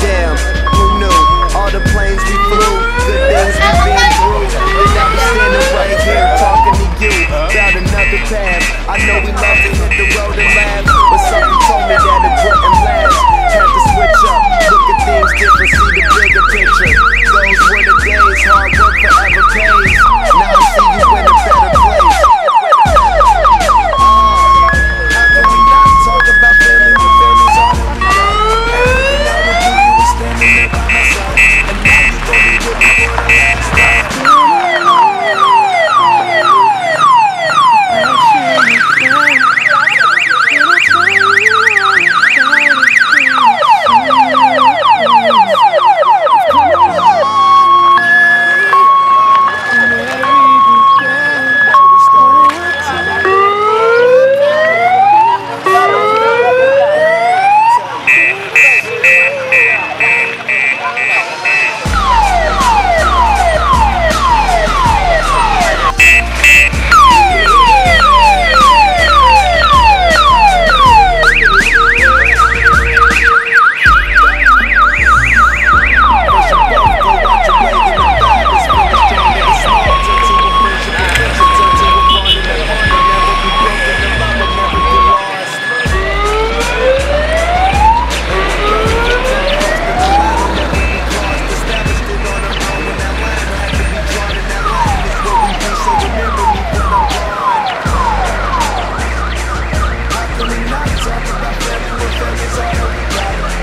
Damn, who knew? All the planes we flew, good things we've been through. And now we standing right here talking to you about another path. I know we love to hit the road and laugh, but something told me that it wouldn't last. Had to switch up, look at things different, see the bigger picture. Those were the days, hard work forever pays. Now I see you in a better place. How can we not talk about family when family's all that we got?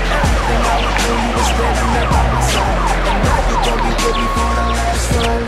Everything I would do, you were standing there by my side. And now you gon' be with me for the last time.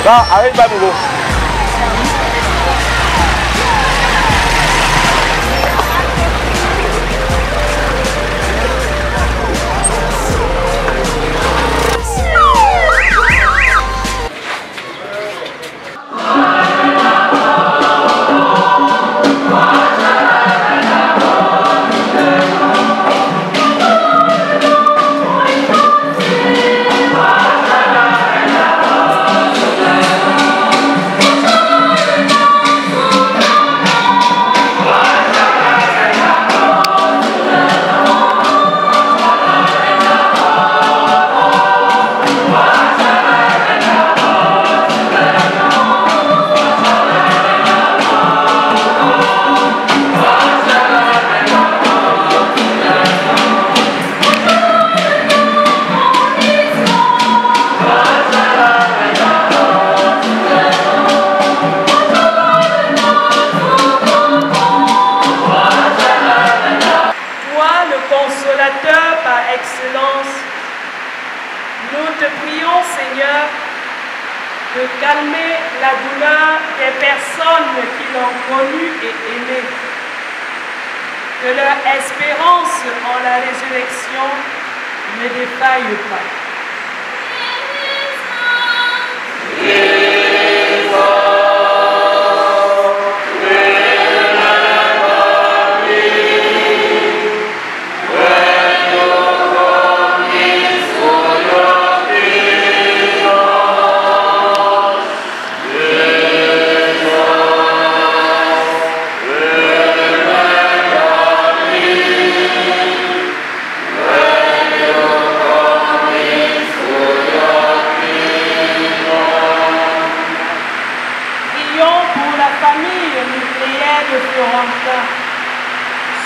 Đó, arrête pas Bobo. Nous te prions, Seigneur, de calmer la douleur des personnes qui l'ont connu et aimé. Que leur espérance en la résurrection ne défaille pas.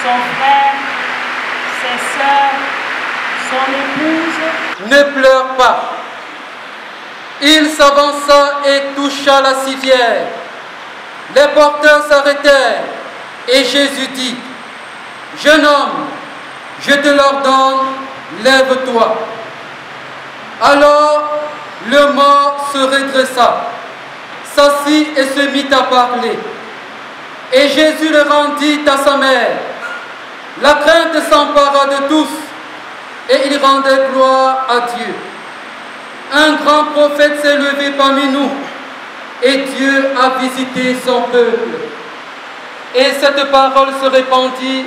Son frère, ses sœurs, son épouse. Ne pleure pas. Il s'avança et toucha la civière. Les porteurs s'arrêtèrent et Jésus dit, « Jeune homme, je te l'ordonne, lève-toi. » Alors le mort se redressa, s'assit et se mit à parler. Et Jésus le rendit à sa mère. La crainte s'empara de tous et ils rendaient gloire à Dieu. Un grand prophète s'est levé parmi nous et Dieu a visité son peuple. Et cette parole se répandit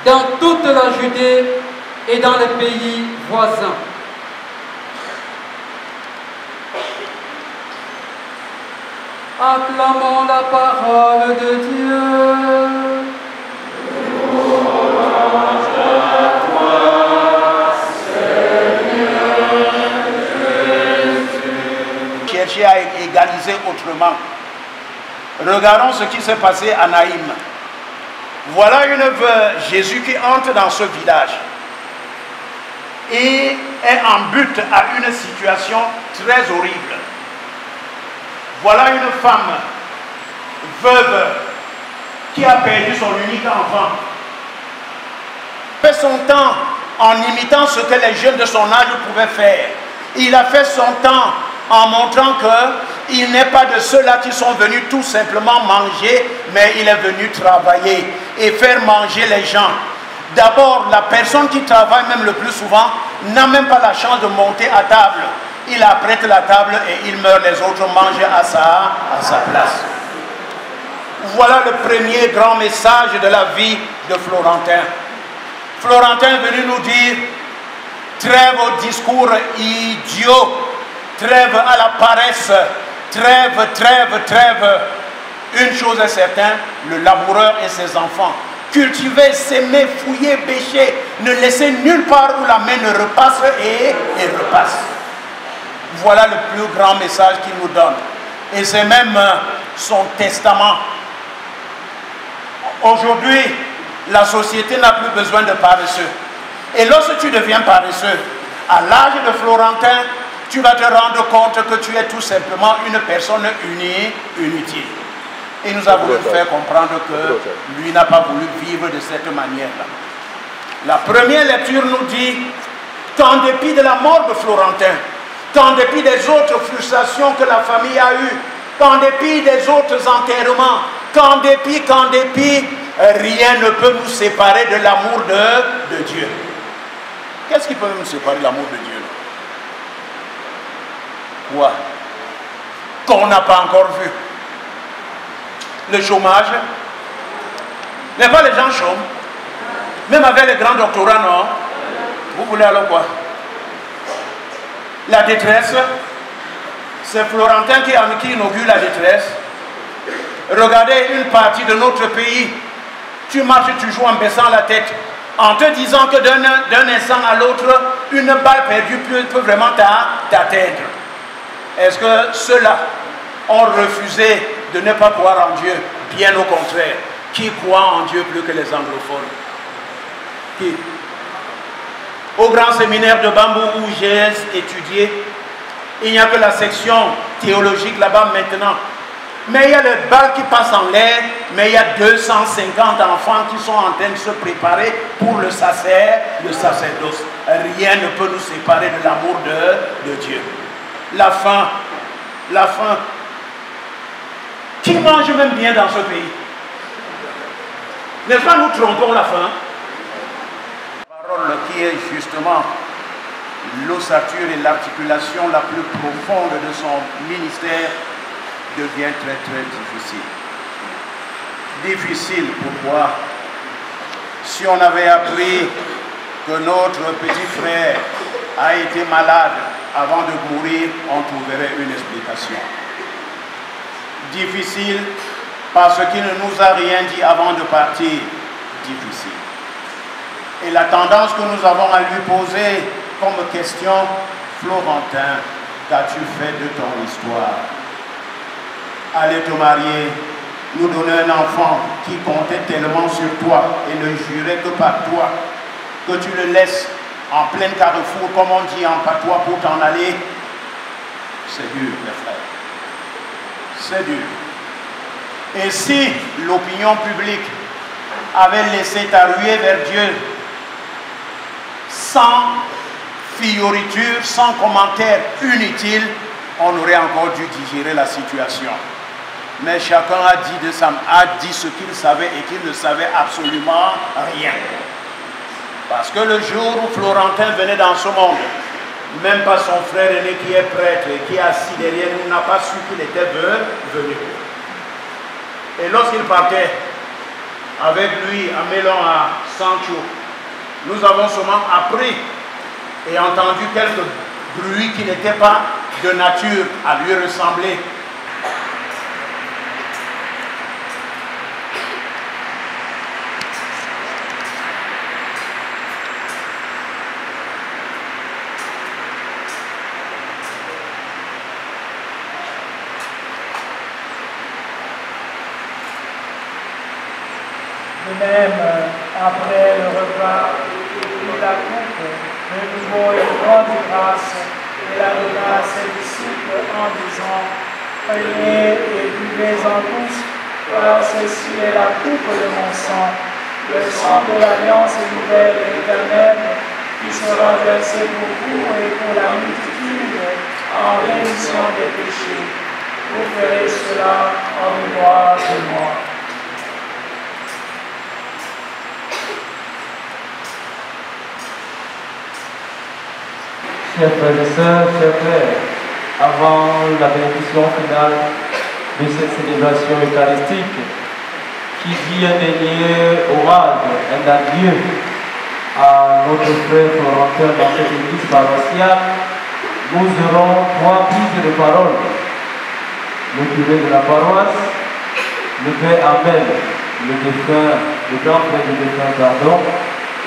dans toute la Judée et dans les pays voisins. Acclamons la parole de Dieu. Chercher à égaliser autrement. Regardons ce qui s'est passé à Naïm. Voilà une veuve, Jésus qui entre dans ce village et est en but à une situation très horrible. Voilà une femme veuve qui a perdu son unique enfant. Il a fait son temps en imitant ce que les jeunes de son âge pouvaient faire. Il a fait son temps en montrant qu'il n'est pas de ceux-là qui sont venus tout simplement manger, mais il est venu travailler et faire manger les gens. D'abord, la personne qui travaille même le plus souvent n'a même pas la chance de monter à table. Il apprête la table et il meurt, les autres mangent à sa place. Voilà le premier grand message de la vie de Florentin. Florentin est venu nous dire, trêve au discours idiot, trêve à la paresse, trêve, trêve, trêve. Une chose est certaine, le laboureur et ses enfants. Cultiver, s'aimer, fouiller, bêcher, ne laisser nulle part où la main ne repasse et repasse. Voilà le plus grand message qu'il nous donne. Et c'est même son testament. Aujourd'hui, la société n'a plus besoin de paresseux. Et lorsque tu deviens paresseux, à l'âge de Florentin, tu vas te rendre compte que tu es tout simplement une personne inutile. Et nous avons voulu faire comprendre que lui n'a pas voulu vivre de cette manière-là. La première lecture nous dit qu'en dépit de la mort de Florentin, qu'en dépit des autres frustrations que la famille a eues, qu'en dépit des autres enterrements, qu'en dépit, rien ne peut nous séparer de l'amour de Dieu. Qu'est-ce qui peut nous séparer de l'amour de Dieu? Quoi? Qu'on n'a pas encore vu. Le chômage. Mais pas les gens chôment. Même avec les grands doctorats, non. Vous voulez alors quoi? La détresse. C'est Florentin qui inaugure la détresse. Regardez une partie de notre pays. Tu marches toujours en baissant la tête, en te disant que d'un instant à l'autre, une balle perdue peut vraiment t'atteindre. Est-ce que ceux-là ont refusé de ne pas croire en Dieu? Bien au contraire. Qui croit en Dieu plus que les anglophones? Qui? Au grand séminaire de Bambou où j'ai étudié, il n'y a que la section théologique là-bas maintenant. Mais il y a les balles qui passent en l'air, mais il y a 250 enfants qui sont en train de se préparer pour le sacerdoce. Rien ne peut nous séparer de l'amour de Dieu. La faim. Qui mange même bien dans ce pays? N'est-ce pas, nous trompons la faim? Parole qui est justement l'ossature et l'articulation la plus profonde de son ministère devient très très difficile. Difficile, pourquoi? Si on avait appris que notre petit frère a été malade avant de mourir, on trouverait une explication. Difficile parce qu'il ne nous a rien dit avant de partir. Difficile. Et la tendance que nous avons à lui poser comme question, Florentin, qu'as-tu fait de ton histoire? Aller te marier, nous donner un enfant qui comptait tellement sur toi et ne jurait que par toi, que tu le laisses en plein carrefour, comme on dit en patois, pour t'en aller. C'est dur, mes frères. C'est dur. Et si l'opinion publique avait laissé ta ruée vers Dieu sans fioriture, sans commentaire inutile, on aurait encore dû digérer la situation. Mais chacun a dit ce qu'il savait et qu'il ne savait absolument rien. Parce que le jour où Florentin venait dans ce monde, même pas son frère aîné qui est prêtre et qui est assis derrière nous n'a pas su qu'il était venu. Et lorsqu'il partait avec lui à Mélon, à Sancho, nous avons seulement appris et entendu quelques bruits qui n'étaient pas de nature à lui ressembler. Même après le repas, il prit la coupe de nouveau une grande grâce et la donna à ses disciples en disant: prenez et buvez-en tous, car ceci est la coupe de mon sang, le sang de l'alliance nouvelle et éternelle, qui sera versé pour vous et pour la multitude en rémission des péchés. Vous ferez cela en mémoire de moi. Chers frères et sœurs, chers frères, avant la bénédiction finale de cette célébration eucharistique, qui dit un dernier hommage, un adieu à notre frère Florentin dans cette église paroissiale, nous aurons 3 prises de parole. Le curé de la paroisse, le père Abel, le grand frère du défunt, pardon,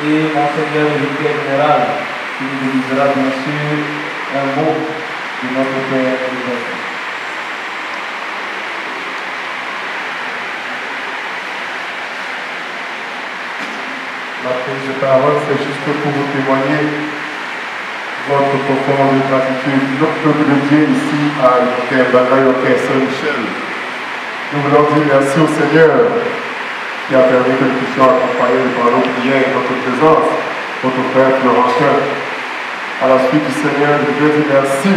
et Monseigneur le vicaire général, qui nous délivra bien sûr un mot de notre Père évêque. La prise de parole, c'est juste pour vous témoigner votre profonde gratitude. Notre peuple de Dieu ici à Bagaille au Quai Saint-Michel. Nous voulons dire merci au Seigneur qui a permis que nous puissions accompagner par nos prières et notre présence, votre frère Florentin. À la suite du Seigneur, je veux dire merci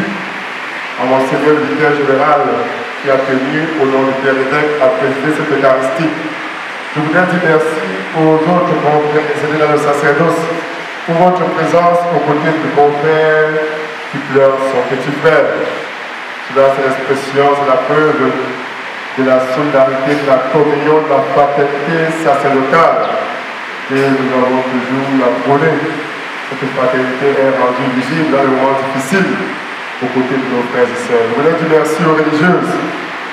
à mon Seigneur le vicaire général qui a tenu au nom du Père évêque à présider cette Eucharistie. Je voudrais dire merci aux autres confrères et dans le sacerdoce pour votre présence aux côtés du confrère qui pleure son petit frère. Cela, c'est l'expression, c'est la preuve de la solidarité, de la communion, de la fraternité sacerdotale que nous avons toujours apprenée. Cette fraternité est rendue visible dans le moment difficile aux côtés de nos frères et sœurs. Je voudrais dire merci aux religieuses.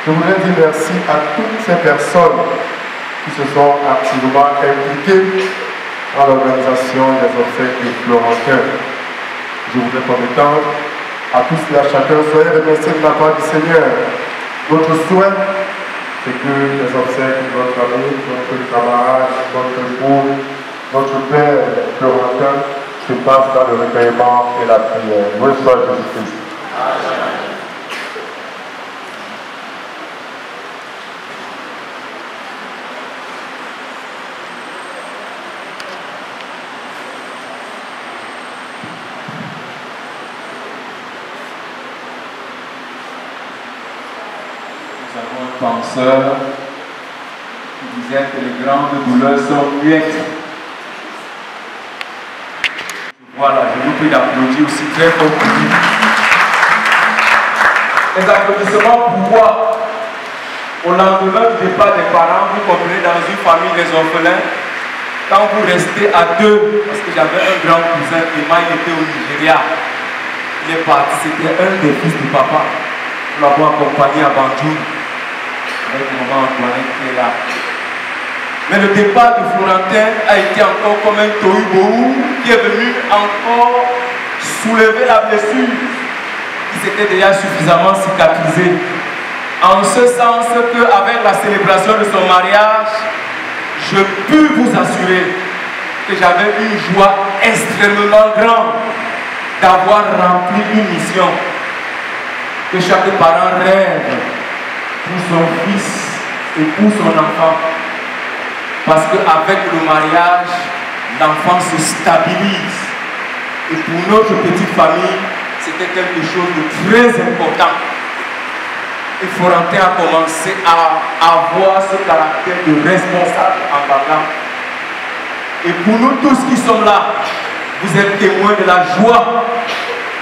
Je voudrais dire merci à toutes ces personnes qui se sont activement impliquées dans l'organisation des obsèques de Florentin. Je voudrais prendre le temps à tous et à chacun, soyez remerciés de la part du Seigneur. Notre souhait, c'est que les obsèques de notre ami, notre camarade, notre époux, notre père Florentin se passent dans le recueillement et la prière. Loué soit Jésus-Christ. Nous avons un penseur qui disait que les grandes douleurs sont muettes. Voilà, je vous prie d'applaudir aussi très fort pour lui. Les applaudissements pour voir au lendemain du départ des parents, vous comprenez, dans une famille des orphelins, quand vous restez à deux, parce que j'avais un grand cousin, il était au Nigeria, il est parti, c'était un des fils du papa, pour l'avoir accompagné à Banjul, avec maman Antoinette qui est là. Mais le départ de Florentin a été encore comme un tohu-bohu qui est venu encore soulever la blessure qui s'était déjà suffisamment cicatrisée. En ce sens qu'avec la célébration de son mariage, je peux vous assurer que j'avais une joie extrêmement grande d'avoir rempli une mission. que chaque parent rêve pour son fils et pour son enfant. Parce qu'avec le mariage, l'enfant se stabilise. Et pour notre petite famille, c'était quelque chose de très important. Et Florentin a commencé à avoir ce caractère de responsable en parlant. Et pour nous tous qui sommes là, vous êtes témoins de la joie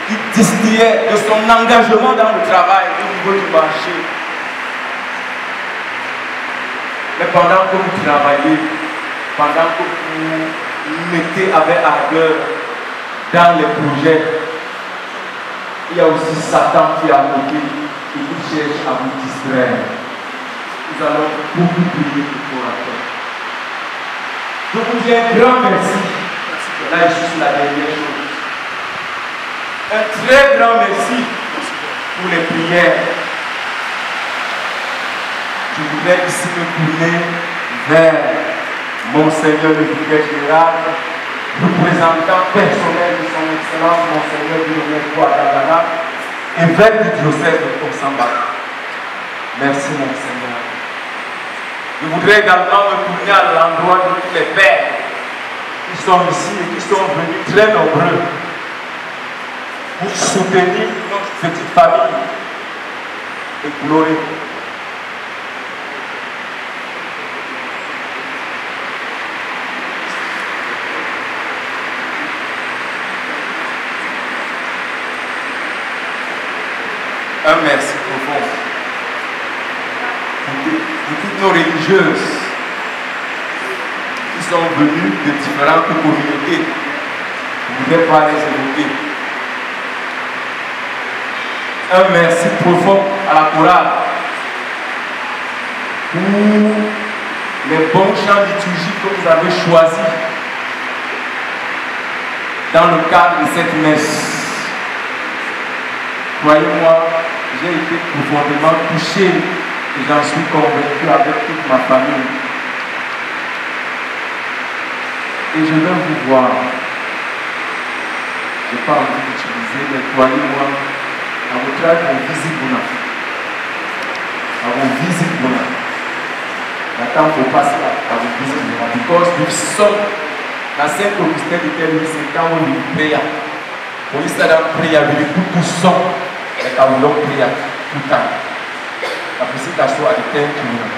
qui distillait de son engagement dans le travail au niveau du marché. Mais pendant que vous travaillez, pendant que vous mettez avec ardeur dans les projets, il y a aussi Satan qui est à côté et qui cherche à vous distraire. Nous allons beaucoup prier pour la paix. Je vous dis un grand merci. Là, je suis sur la dernière chose. Un très grand merci pour les prières. Je voudrais ici me tourner vers Monseigneur le vicaire général, représentant personnel de son Excellence Monseigneur Guillaume Ouattara et vers le diocèse de Konsamba. Merci Monseigneur. Je voudrais également me tourner à l'endroit de tous les pères qui sont ici et qui sont venus très nombreux pour soutenir notre petite famille et gloire. Un merci profond pour toutes nos religieuses qui sont venues de différentes communautés. Je ne voudrais pas les évoquer. Un merci profond à la chorale pour les bons chants liturgiques que vous avez choisis dans le cadre de cette messe. Croyez-moi, j'ai été profondément touché et j'en suis convaincu avec toute ma famille. Et je veux vous voir. Je n'ai pas envie d'utiliser, mais croyez-moi, à votre âge, on visite Bouna. On visite Bouna. Maintenant, il faut passer à vos visites Bouna. Because nous sommes dans Saint-Augustin de Tel, c'est quand on lui prie. On lui dit dans prière, il dit tout son. Et quand on prie tout le temps. La précipitation a été inclinée.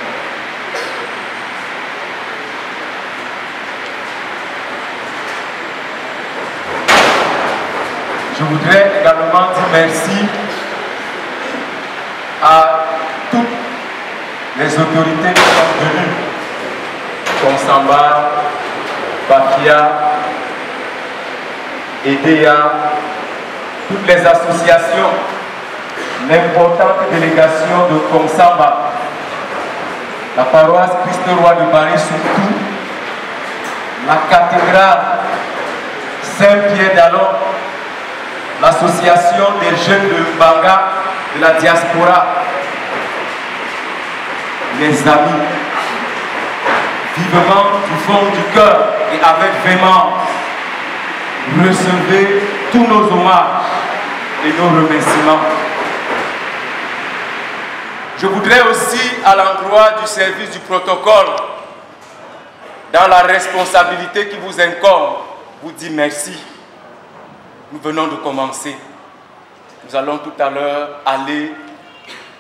Je voudrais également dire merci à toutes les autorités qui sont venues. Konsamba, Bafia, EDEA, toutes les associations, l'importante délégation de Konsamba, la paroisse Christ-Roi de Paris surtout, la cathédrale Saint-Pierre d'Allon, l'association des jeunes de Banga, de la diaspora, les amis, vivement du fond du cœur et avec véhémence, recevez tous nos hommages et nos remerciements. Je voudrais aussi, à l'endroit du service du protocole, dans la responsabilité qui vous incombe, vous dire merci. Nous venons de commencer. Nous allons tout à l'heure aller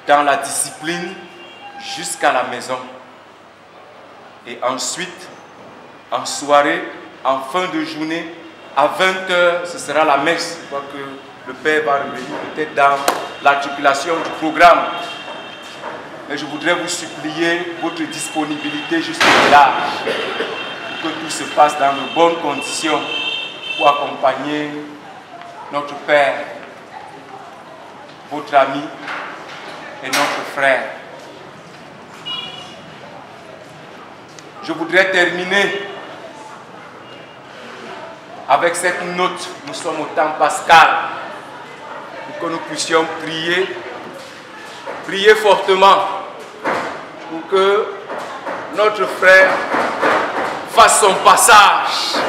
dans la discipline jusqu'à la maison. Et ensuite, en soirée, en fin de journée, à 20h, ce sera la messe. Je crois que le Père va revenir peut-être dans l'articulation du programme. Mais je voudrais vous supplier votre disponibilité jusque-là, pour que tout se passe dans de bonnes conditions pour accompagner notre Père, votre ami et notre frère. Je voudrais terminer avec cette note. Nous sommes au temps pascal, pour que nous puissions prier fortement pour que notre frère fasse son passage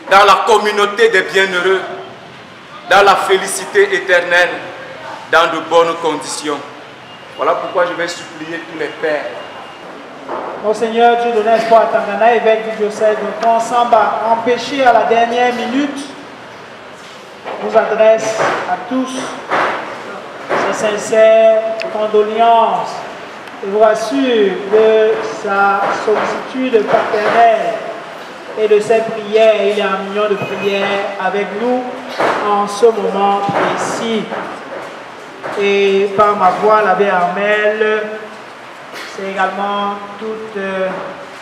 dans la communauté des bienheureux, dans la félicité éternelle, dans de bonnes conditions. Voilà pourquoi je vais supplier tous les pères. Monseigneur, Dieu donne espoir à Tangana, évêque du diocèse de Kansamba, empêché à la dernière minute, nous adresse à tous ses sincères condoléances et vous rassure de sa sollicitude paternelle et de ses prières. Il est en union de prière avec nous en ce moment précis. Et par ma voix, l'abbé Armel, c'est également toute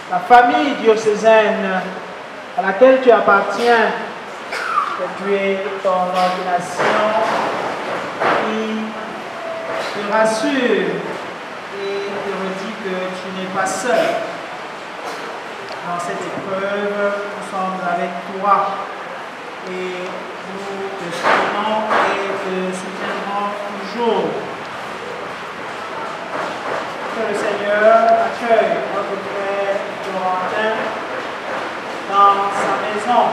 la famille diocésaine à laquelle tu appartiens depuis ton ordination, qui te rassure et te redit que tu n'es pas seul. Dans cette épreuve, nous sommes avec toi et nous te soutenons et te soutiendrons toujours. Que le Seigneur accueille notre frère Florentin dans sa maison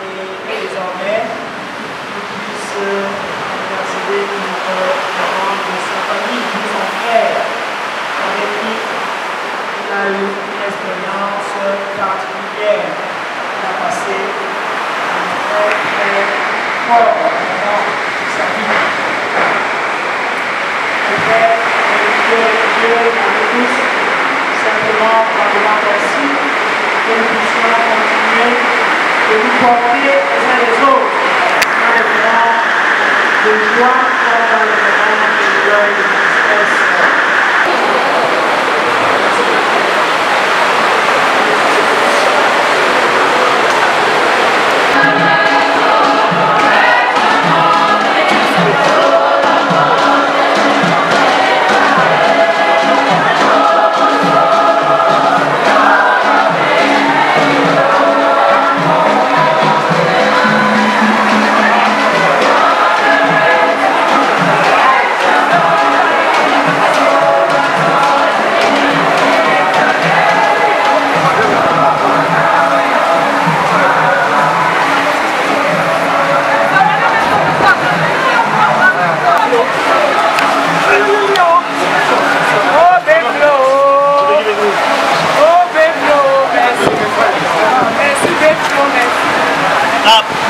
et désormais nous puissions intercéder pour les membres de sa famille, de son frère, avec qui il a eu une expérience particulière. Il a passé un très fort moment de sa vie. Dieu avec tous, simplement par le merci, que nous puissions continuer de nous porter les uns les autres dans les moments de joie comme dans les moments de deuil, de tristesse.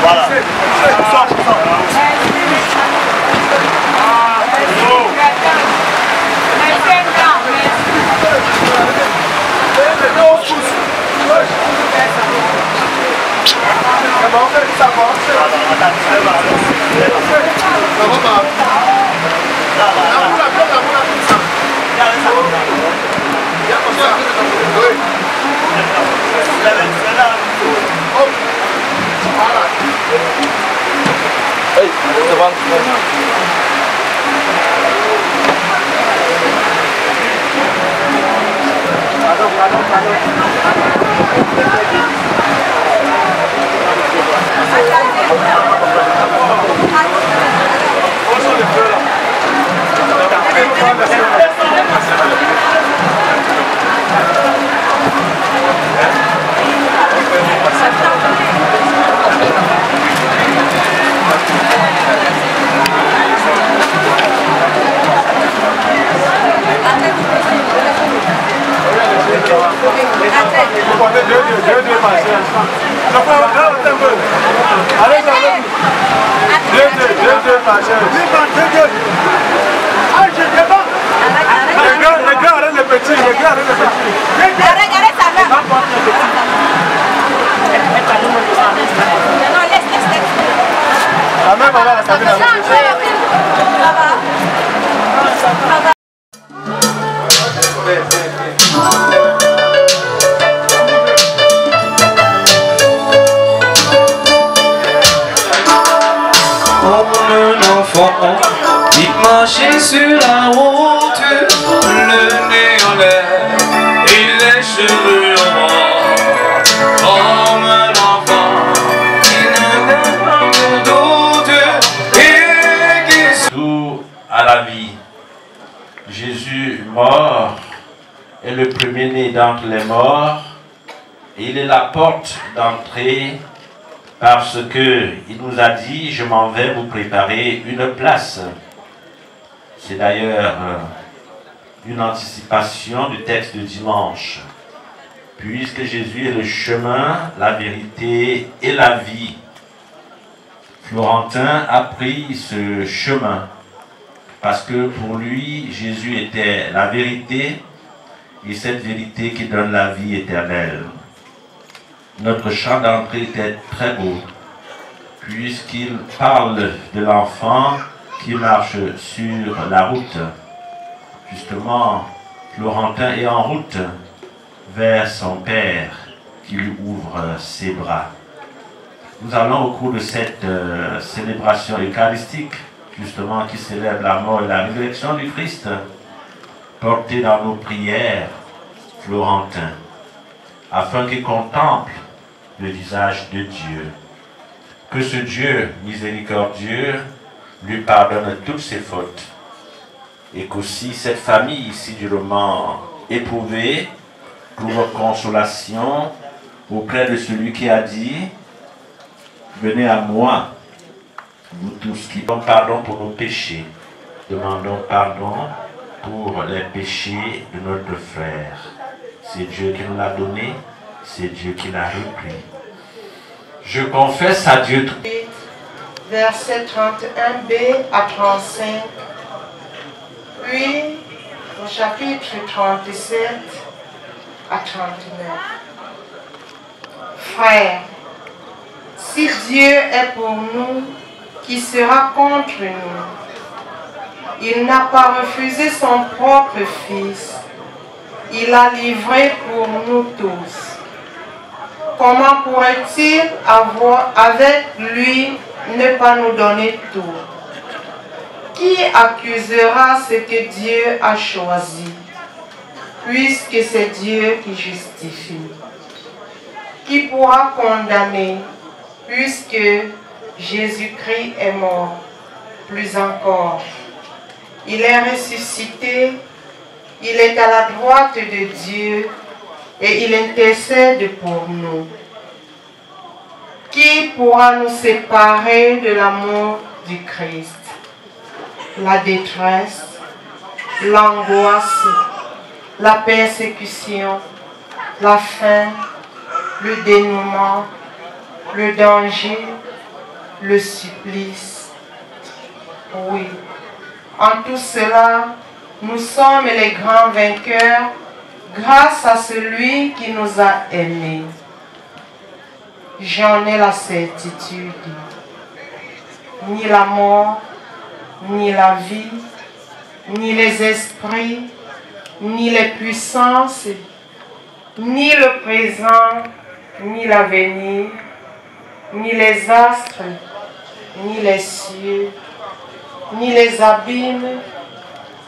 Voilà. Hey, c'est bon. Il marchait sur la route, le nez en l'air et les cheveux en bas, comme un enfant qui n'avait pas de doute et qui tout à la vie. Jésus mort est le premier-né d'entre les morts et il est la porte d'entrée parce qu'il nous a dit, je m'en vais vous préparer une place. C'est d'ailleurs une anticipation du texte de dimanche. Puisque Jésus est le chemin, la vérité et la vie. Florentin a pris ce chemin parce que pour lui, Jésus était la vérité et cette vérité qui donne la vie éternelle. Notre chant d'entrée était très beau puisqu'il parle de l'enfant qui marche sur la route. Justement, Florentin est en route vers son Père qui lui ouvre ses bras. Nous allons au cours de cette célébration eucharistique, justement qui célèbre la mort et la résurrection du Christ, porter dans nos prières Florentin, afin qu'il contemple le visage de Dieu. Que ce Dieu miséricordieux lui pardonne toutes ses fautes, et qu'aussi cette famille si durement éprouvée trouve consolation auprès de celui qui a dit « Venez à moi, vous tous qui demandons pardon pour nos péchés, demandons pardon pour les péchés de notre frère. » C'est Dieu qui nous l'a donné, c'est Dieu qui l'a repris. Je confesse à Dieu tout. Versets 31b à 35, puis au chapitre 37 à 39. Frères, si Dieu est pour nous, qui sera contre nous? Il n'a pas refusé son propre Fils. Il l'a livré pour nous tous. Comment pourrait-il avoir avec lui ne pas nous donner tout? Qui accusera ce que Dieu a choisi, puisque c'est Dieu qui justifie? Qui pourra condamner, puisque Jésus-Christ est mort? Plus encore, il est ressuscité, il est à la droite de Dieu et il intercède pour nous. Qui pourra nous séparer de l'amour du Christ? La détresse, l'angoisse, la persécution, la faim, le dénouement, le danger, le supplice. Oui, en tout cela, nous sommes les grands vainqueurs grâce à celui qui nous a aimés. J'en ai la certitude. Ni la mort, ni la vie, ni les esprits, ni les puissances, ni le présent, ni l'avenir, ni les astres, ni les cieux, ni les abîmes,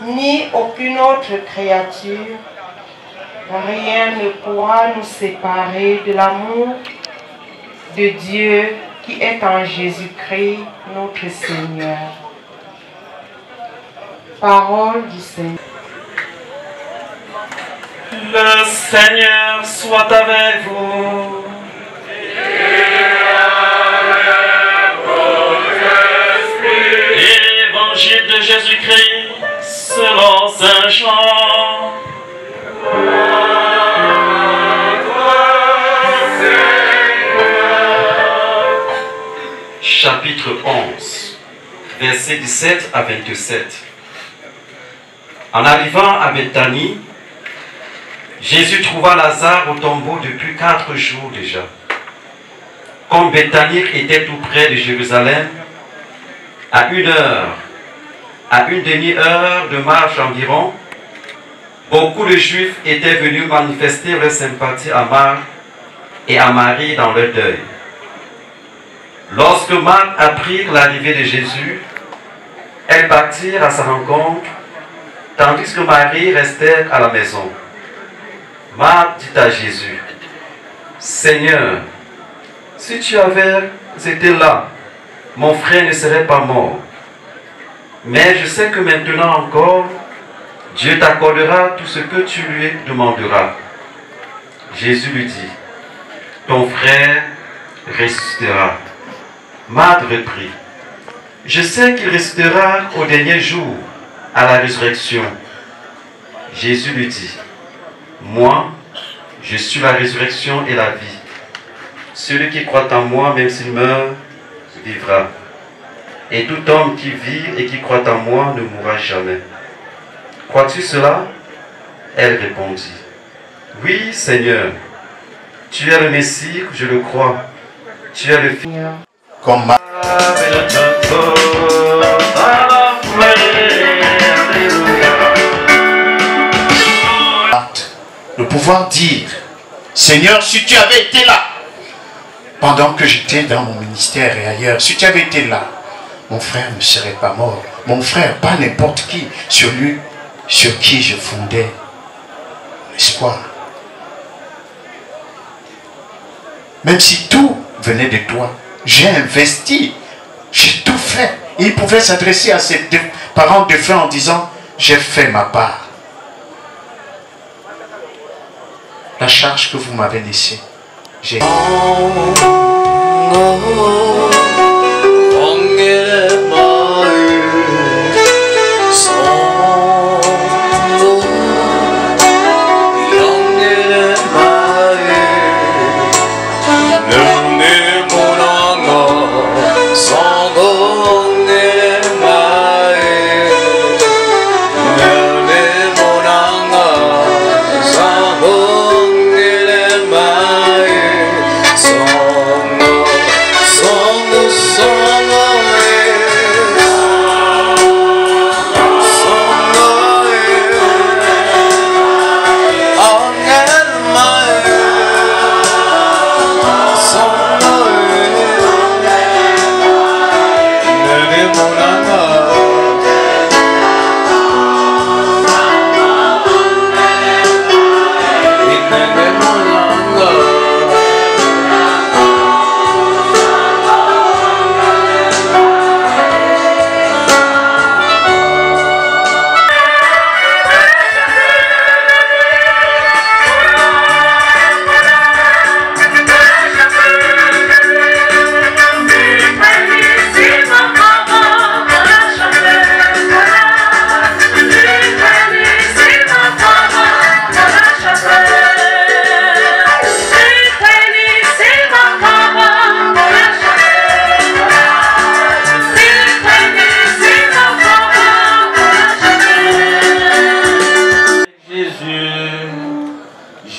ni aucune autre créature, rien ne pourra nous séparer de l'amour de Dieu qui est en Jésus-Christ, notre Seigneur. Parole du Seigneur. Le Seigneur soit avec vous. Évangile de Jésus-Christ selon Saint Jean. Chapitre 11, versets 17 à 27. En arrivant à Béthanie, Jésus trouva Lazare au tombeau depuis 4 jours déjà. Comme Béthanie était tout près de Jérusalem, à une demi-heure de marche environ, beaucoup de Juifs étaient venus manifester leur sympathie à Marthe et à Marie dans leur deuil. Lorsque Marthe apprit l'arrivée de Jésus, elles partirent à sa rencontre, tandis que Marie restait à la maison. Marthe dit à Jésus, « Seigneur, si tu avais été là, mon frère ne serait pas mort. Mais je sais que maintenant encore, Dieu t'accordera tout ce que tu lui demanderas. » Jésus lui dit, « Ton frère ressuscitera. Marthe reprit. Je sais qu'il ressuscitera au dernier jour, à la résurrection. Jésus lui dit, moi, je suis la résurrection et la vie. Celui qui croit en moi, même s'il meurt, vivra. Et tout homme qui vit et qui croit en moi ne mourra jamais. Crois-tu cela? Elle répondit, oui, Seigneur, tu es le Messie, je le crois. Tu es le Fils. Comme de pouvoir dire, Seigneur, si tu avais été là, pendant que j'étais dans mon ministère et ailleurs, si tu avais été là, mon frère ne serait pas mort. Mon frère, pas n'importe qui, celui sur qui je fondais l'espoir. Même si tout venait de toi, j'ai investi, j'ai tout fait. Il pouvait s'adresser à ses parents défunts en disant, j'ai fait ma part. La charge que vous m'avez laissée, j'ai...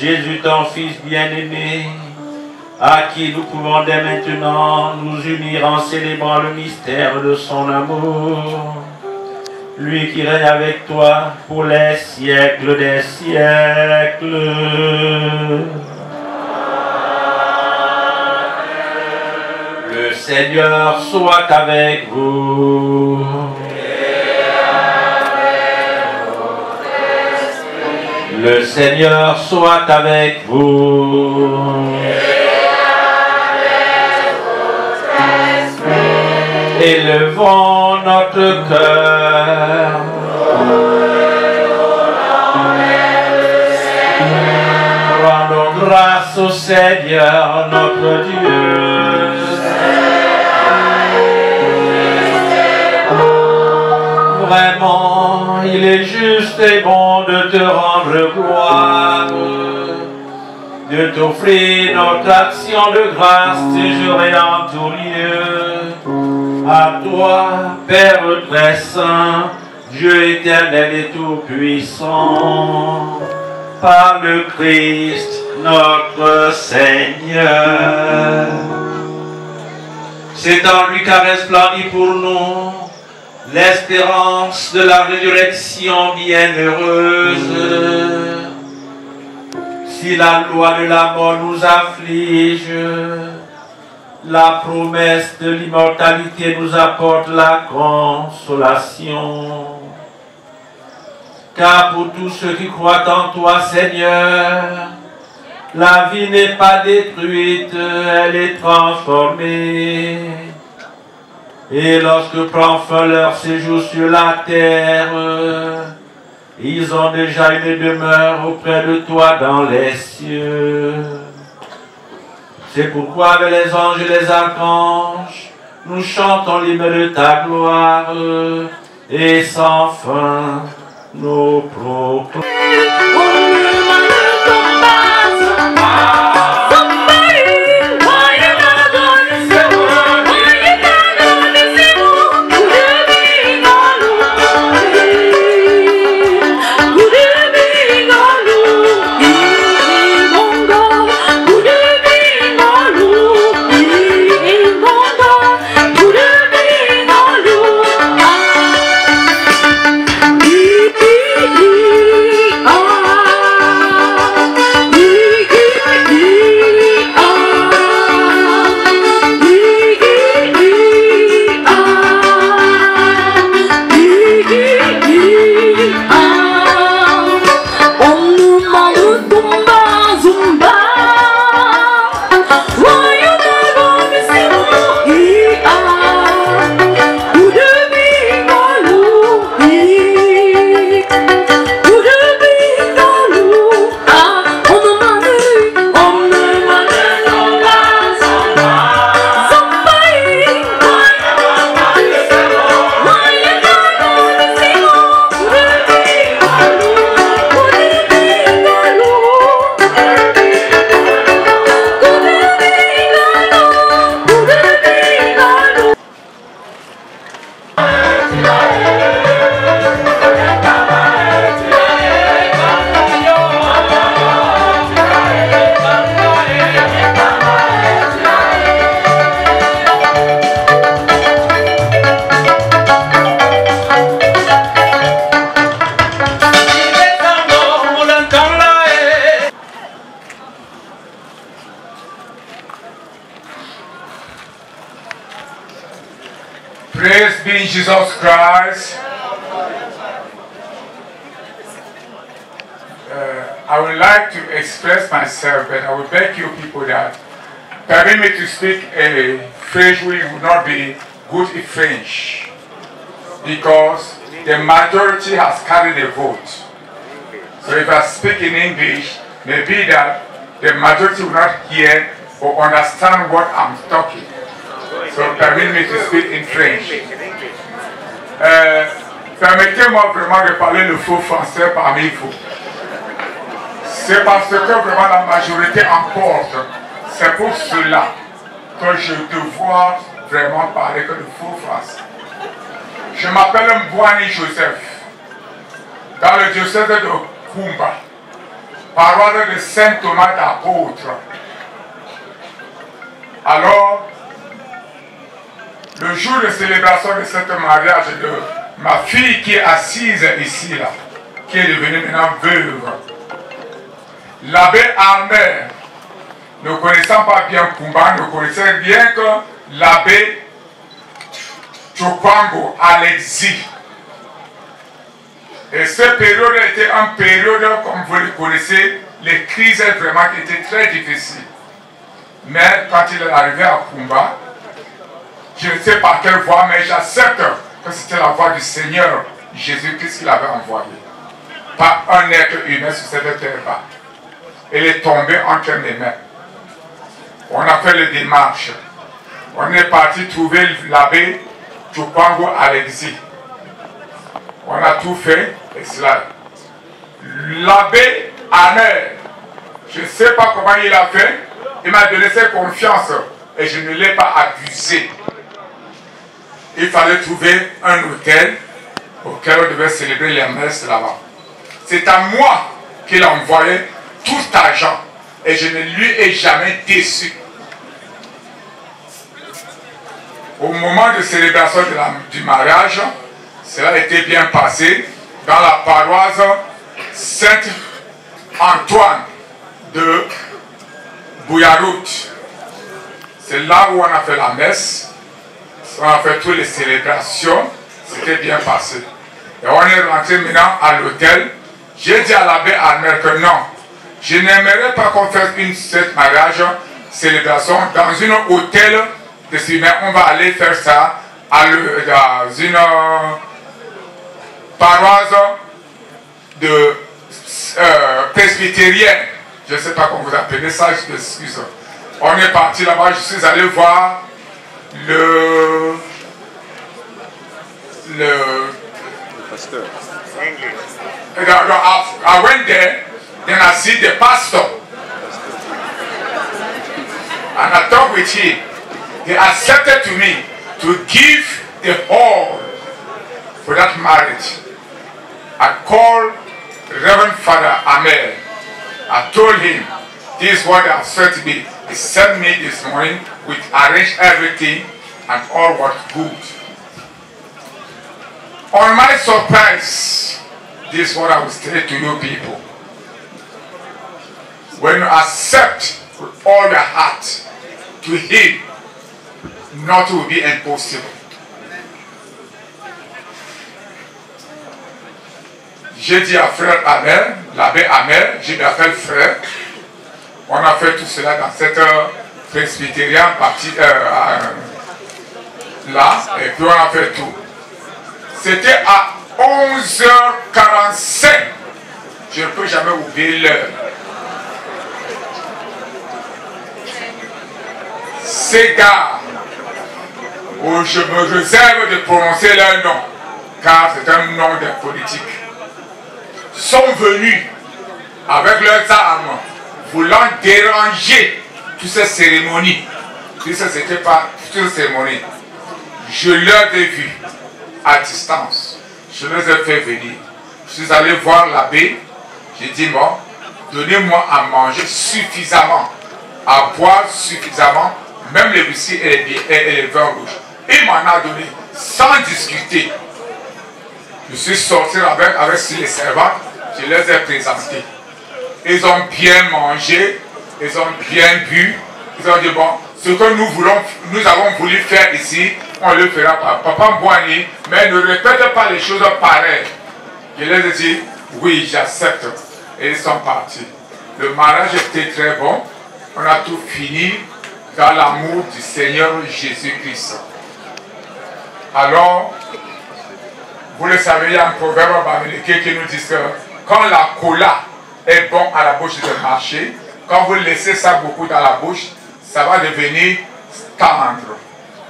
Jésus, ton Fils bien-aimé, à qui nous pouvons dès maintenant nous unir en célébrant le mystère de son amour. Lui qui règne avec toi pour les siècles des siècles. Le Seigneur soit avec vous. Le Seigneur soit avec vous. Élevons notre cœur. Rendons grâce au Seigneur notre Dieu. Vraiment, il est juste et bon de te rendre gloire, de t'offrir notre action de grâce toujours et en tout lieu. À toi, Père très saint, Dieu éternel et tout-puissant, par le Christ notre Seigneur. C'est en lui qu'a resplendi pour nous l'espérance de la résurrection bienheureuse. Si la loi de la mort nous afflige, la promesse de l'immortalité nous apporte la consolation. Car pour tous ceux qui croient en toi, Seigneur, la vie n'est pas détruite, elle est transformée. Et lorsque prend fin leur séjour sur la terre, ils ont déjà une demeure auprès de toi dans les cieux. C'est pourquoi avec les anges et les archanges, nous chantons l'hymne de ta gloire, et sans fin nous proclamons. Praise be Jesus Christ. I would like to express myself, but I will beg you people that permit me to speak a French which would not be good in French, because the majority has carried the vote. So if I speak in English, maybe that the majority will not hear or understand what I'm talking. So permit me to speak in French. Permettez-moi vraiment de parler le faux français parmi vous. C'est parce que vraiment la majorité emporte. C'est pour cela que je dois vraiment parler que le faux français. Je m'appelle Mbouani Joseph, dans le diocèse de Kumba, paroisse de Saint Thomas d'Apôtre. Alors, le jour de célébration de ce mariage de ma fille qui est assise ici, là, qui est devenue maintenant veuve, l'abbé Armer, ne connaissant pas bien Kumba, ne connaissait bien que l'abbé Chokwango à l'exil. Et cette période était une période, comme vous le connaissez, les crises vraiment qui étaient très difficiles. Mais quand il est arrivé à Kumba, je ne sais pas quelle voie, mais j'accepte que c'était la voie du Seigneur Jésus-Christ qu'il avait envoyé. Pas un être humain sur cette terre-là. Elle est tombée entre mes mains. On a fait les démarches. On est parti trouver l'abbé Chokwango à l'exil. On a tout fait, et cela. L'abbé Amer, je ne sais pas comment il a fait, il m'a donné cette confiance et je ne l'ai pas abusé. Il fallait trouver un hôtel auquel on devait célébrer les messes là-bas. C'est à moi qu'il a envoyé tout l'argent et je ne lui ai jamais déçu. Au moment de célébration du mariage, cela était bien passé dans la paroisse Saint-Antoine de Bouyarout. C'est là où on a fait la messe, on a fait toutes les célébrations, c'était bien passé. Et on est rentré maintenant à l'hôtel. J'ai dit à l'abbé Armer que non, je n'aimerais pas qu'on fasse cette mariage, célébration dans un hôtel de mais on va aller faire ça dans une paroisse de presbytérienne. Je ne sais pas comment vous appelez ça, je m'excuse. On est parti là-bas, je suis allé voir le pasteur. I went there, then I see the pastor. And I talked with him. He accepted to me to give the hall for that marriage. I called Reverend Father Amel. I told him, this is what they have said to me. He sent me this morning, we arranged everything and all was good. On my surprise, this is what I will say to you people. When you accept with all your heart to Him, nothing will be impossible. J'ai dit à frère Amel, l'abbé Amel, j'ai appelé frère. On a fait tout cela dans cette presbytérienne partie là, et puis on a fait tout. C'était à 11h45. Je ne peux jamais oublier l'heure. Ces gars, où je me réserve de prononcer leur nom, car c'est un nom de politique, sont venus avec leurs armes, voulant déranger toutes ces cérémonies. Si ce n'était pas toutes ces cérémonies, je leur ai vu à distance. Je les ai fait venir. Je suis allé voir l'abbé. J'ai dit, bon, donnez-moi à manger suffisamment, à boire suffisamment, même les whisky et les vins rouges. Il m'en a donné sans discuter. Je suis sorti avec les servantes, je les ai présentés. Ils ont bien mangé, ils ont bien bu. Ils ont dit, bon, ce que nous avons voulu faire ici, on le fera pas. Papa Mbouani, mais ne répète pas les choses pareilles. Je les ai dit, oui, j'accepte. Et ils sont partis. Le mariage était très bon. On a tout fini dans l'amour du Seigneur Jésus-Christ. Alors, vous le savez, il y a un proverbe américain qui nous dit que quand la cola est bon à la bouche de marché, quand vous laissez ça beaucoup dans la bouche, ça va devenir tendre.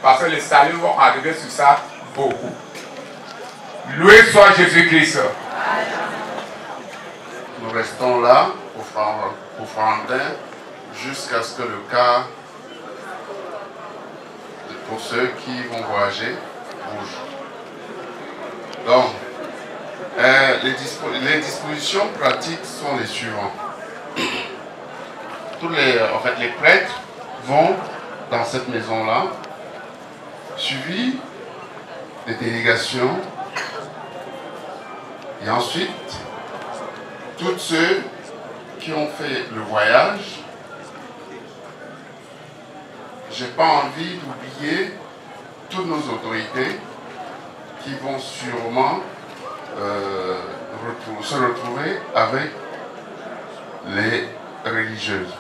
Parce que les salives vont arriver sur ça beaucoup. Loué soit Jésus-Christ. Nous restons là, au Frandin, jusqu'à ce que le cas, pour ceux qui vont voyager, bouge. Donc, les dispositions pratiques sont les suivantes. Les prêtres vont dans cette maison-là, suivis des délégations, et ensuite, tous ceux qui ont fait le voyage, j'ai pas envie d'oublier toutes nos autorités qui vont sûrement se retrouver avec les religieuses.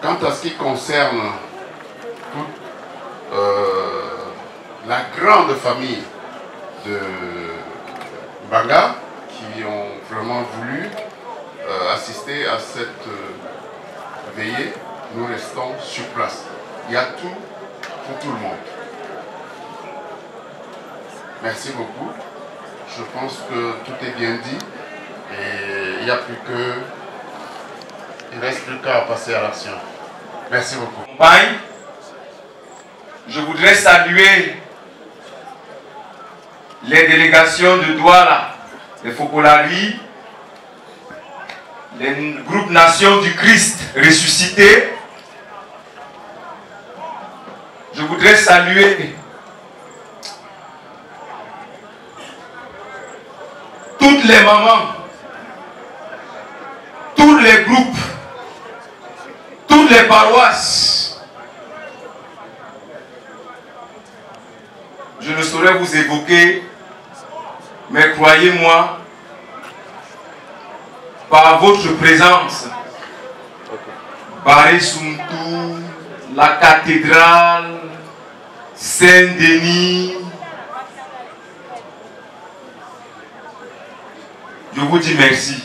Quant à ce qui concerne toute la grande famille de Banga, qui ont vraiment voulu assister à cette veillée, nous restons sur place. Il y a tout pour tout le monde. Merci beaucoup. Je pense que tout est bien dit et il ne reste plus qu'à passer à l'action. Merci beaucoup. Compagne, je voudrais saluer les délégations de Douala, les Fokolari, les groupes Nations du Christ ressuscités. Je voudrais saluer toutes les mamans, tous les groupes, toutes les paroisses. Je ne saurais vous évoquer, mais croyez-moi, par votre présence, Baré Soumtou, la cathédrale, Saint-Denis, je vous dis merci.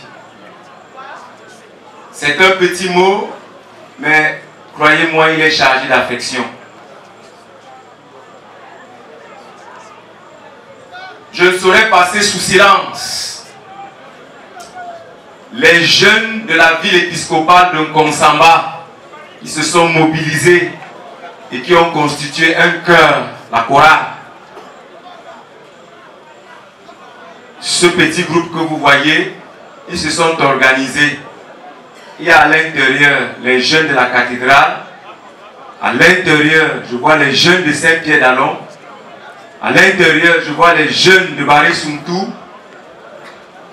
C'est un petit mot, mais croyez-moi, il est chargé d'affection. Je ne saurais passer sous silence les jeunes de la ville épiscopale de Nkonsamba qui se sont mobilisés et qui ont constitué un chœur, la chorale. Ce petit groupe que vous voyez, ils se sont organisés. Il y a à l'intérieur les jeunes de la cathédrale. À l'intérieur, je vois les jeunes de Saint-Pierre-d'Allon. À l'intérieur, je vois les jeunes de Baré-Soumtou.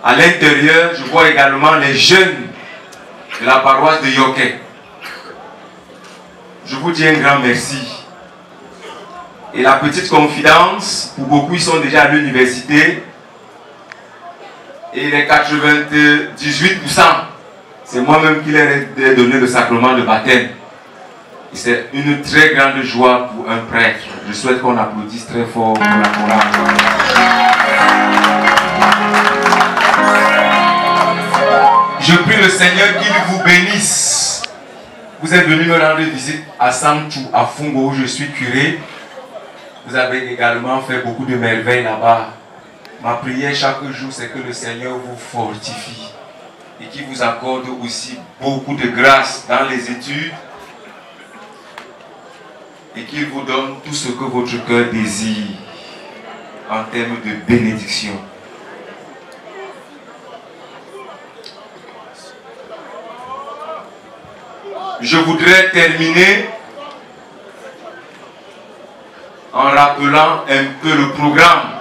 À l'intérieur, je vois également les jeunes de la paroisse de Yoké. Je vous dis un grand merci. Et la petite confidence, pour beaucoup, ils sont déjà à l'université. Et les 98%, c'est moi-même qui leur ai donné le sacrement de baptême. Et c'est une très grande joie pour un prêtre. Je souhaite qu'on applaudisse très fort pour la chorale. Je prie le Seigneur qu'il vous bénisse. Vous êtes venu me rendre visite à Samchou, à Fungo, où je suis curé. Vous avez également fait beaucoup de merveilles là-bas. Ma prière chaque jour, c'est que le Seigneur vous fortifie et qu'il vous accorde aussi beaucoup de grâce dans les études et qu'il vous donne tout ce que votre cœur désire en termes de bénédiction. Je voudrais terminer en rappelant un peu le programme.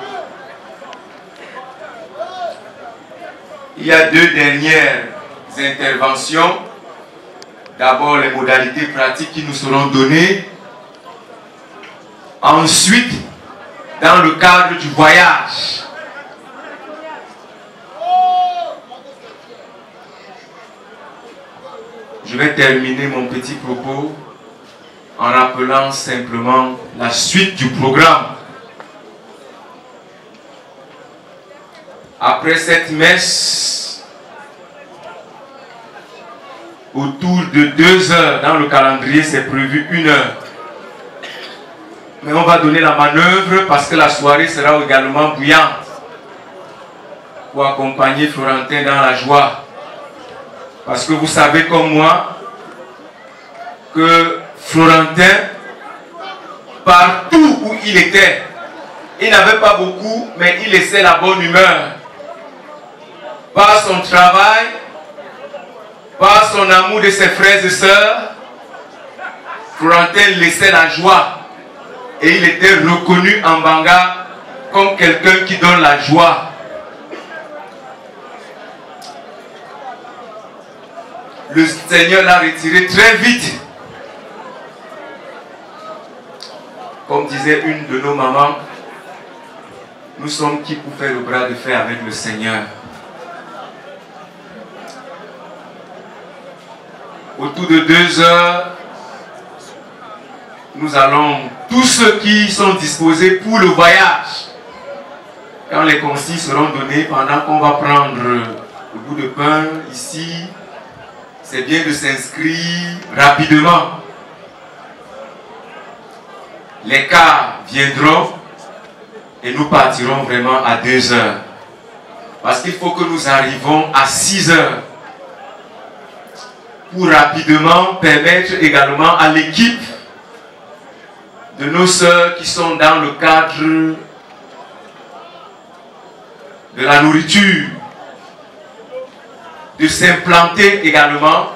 Il y a deux dernières interventions. D'abord, les modalités pratiques qui nous seront données. Ensuite, dans le cadre du voyage, je vais terminer mon petit propos en rappelant simplement la suite du programme. Après cette messe, autour de 2 heures, dans le calendrier c'est prévu 1 heure. Mais on va donner la manœuvre parce que la soirée sera également bouillante pour accompagner Florentin dans la joie. Parce que vous savez comme moi que Florentin, partout où il était, il n'avait pas beaucoup, mais il laissait la bonne humeur. Par son travail, par son amour de ses frères et sœurs, Florentin laissait la joie. Et il était reconnu en Banga comme quelqu'un qui donne la joie. Le Seigneur l'a retiré très vite. Comme disait une de nos mamans, nous sommes qui pour faire le bras de fer avec le Seigneur. Autour de 2 heures, nous allons, tous ceux qui sont disposés pour le voyage, quand les consignes seront données, pendant qu'on va prendre le bout de pain ici, c'est bien de s'inscrire rapidement. Les cars viendront et nous partirons vraiment à 2 heures. Parce qu'il faut que nous arrivions à 6 heures pour rapidement permettre également à l'équipe de nos sœurs qui sont dans le cadre de la nourriture de s'implanter également,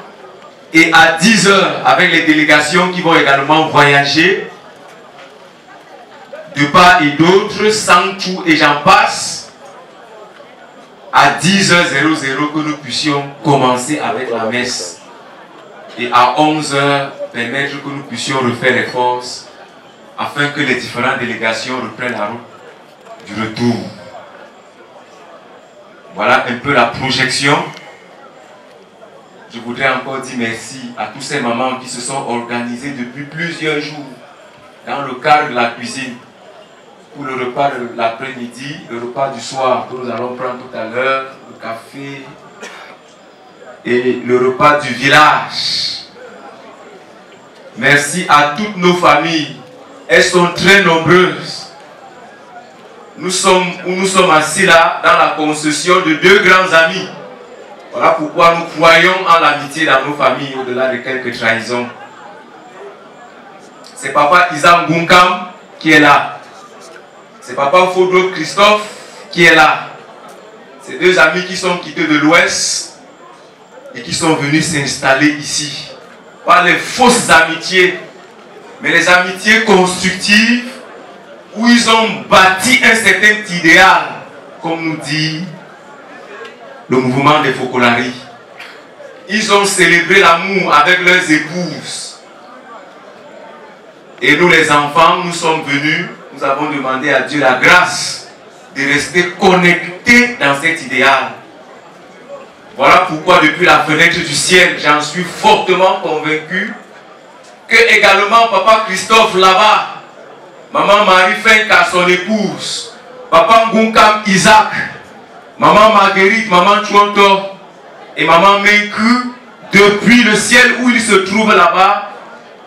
et à 10 heures avec les délégations qui vont également voyager de part et d'autre, Samchou et j'en passe, à 10h00 que nous puissions commencer avec la messe et à 11h permettre que nous puissions refaire les forces afin que les différentes délégations reprennent la route du retour. Voilà un peu la projection. Je voudrais encore dire merci à tous ces mamans qui se sont organisées depuis plusieurs jours dans le cadre de la cuisine pour le repas de l'après-midi, le repas du soir que nous allons prendre tout à l'heure, le café, et le repas du village. Merci à toutes nos familles. Elles sont très nombreuses. Nous sommes assis là dans la concession de deux grands amis. Voilà pourquoi nous croyons en l'amitié dans nos familles au-delà de quelques trahisons. C'est papa Isaac Ngunkam qui est là. C'est papa Fodo Christophe qui est là. Ces deux amis qui sont quittés de l'Ouest et qui sont venus s'installer ici. Pas les fausses amitiés, mais les amitiés constructives où ils ont bâti un certain idéal, comme nous dit le mouvement des Focolari. Ils ont célébré l'amour avec leurs épouses. Et nous les enfants, nous sommes venus, nous avons demandé à Dieu la grâce de rester connectés dans cet idéal. Voilà pourquoi depuis la fenêtre du ciel, j'en suis fortement convaincu que également papa Christophe là-bas, maman Marie Finka, son épouse, papa Ngunkam Isaac, maman Marguerite, maman Chouanto et maman Menku, depuis le ciel où ils se trouvent là-bas,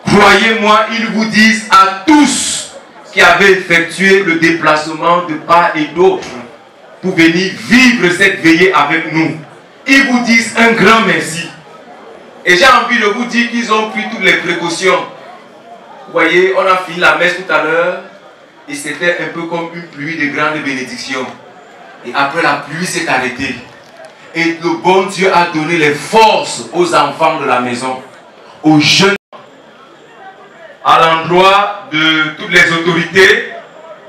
croyez-moi, ils vous disent à tous qui avaient effectué le déplacement de part et d'autre pour venir vivre cette veillée avec nous. Ils vous disent un grand merci. Et j'ai envie de vous dire qu'ils ont pris toutes les précautions. Vous voyez, on a fini la messe tout à l'heure et c'était un peu comme une pluie de grande bénédiction. Et après la pluie s'est arrêtée. Et le bon Dieu a donné les forces aux enfants de la maison, aux jeunes, à l'endroit de toutes les autorités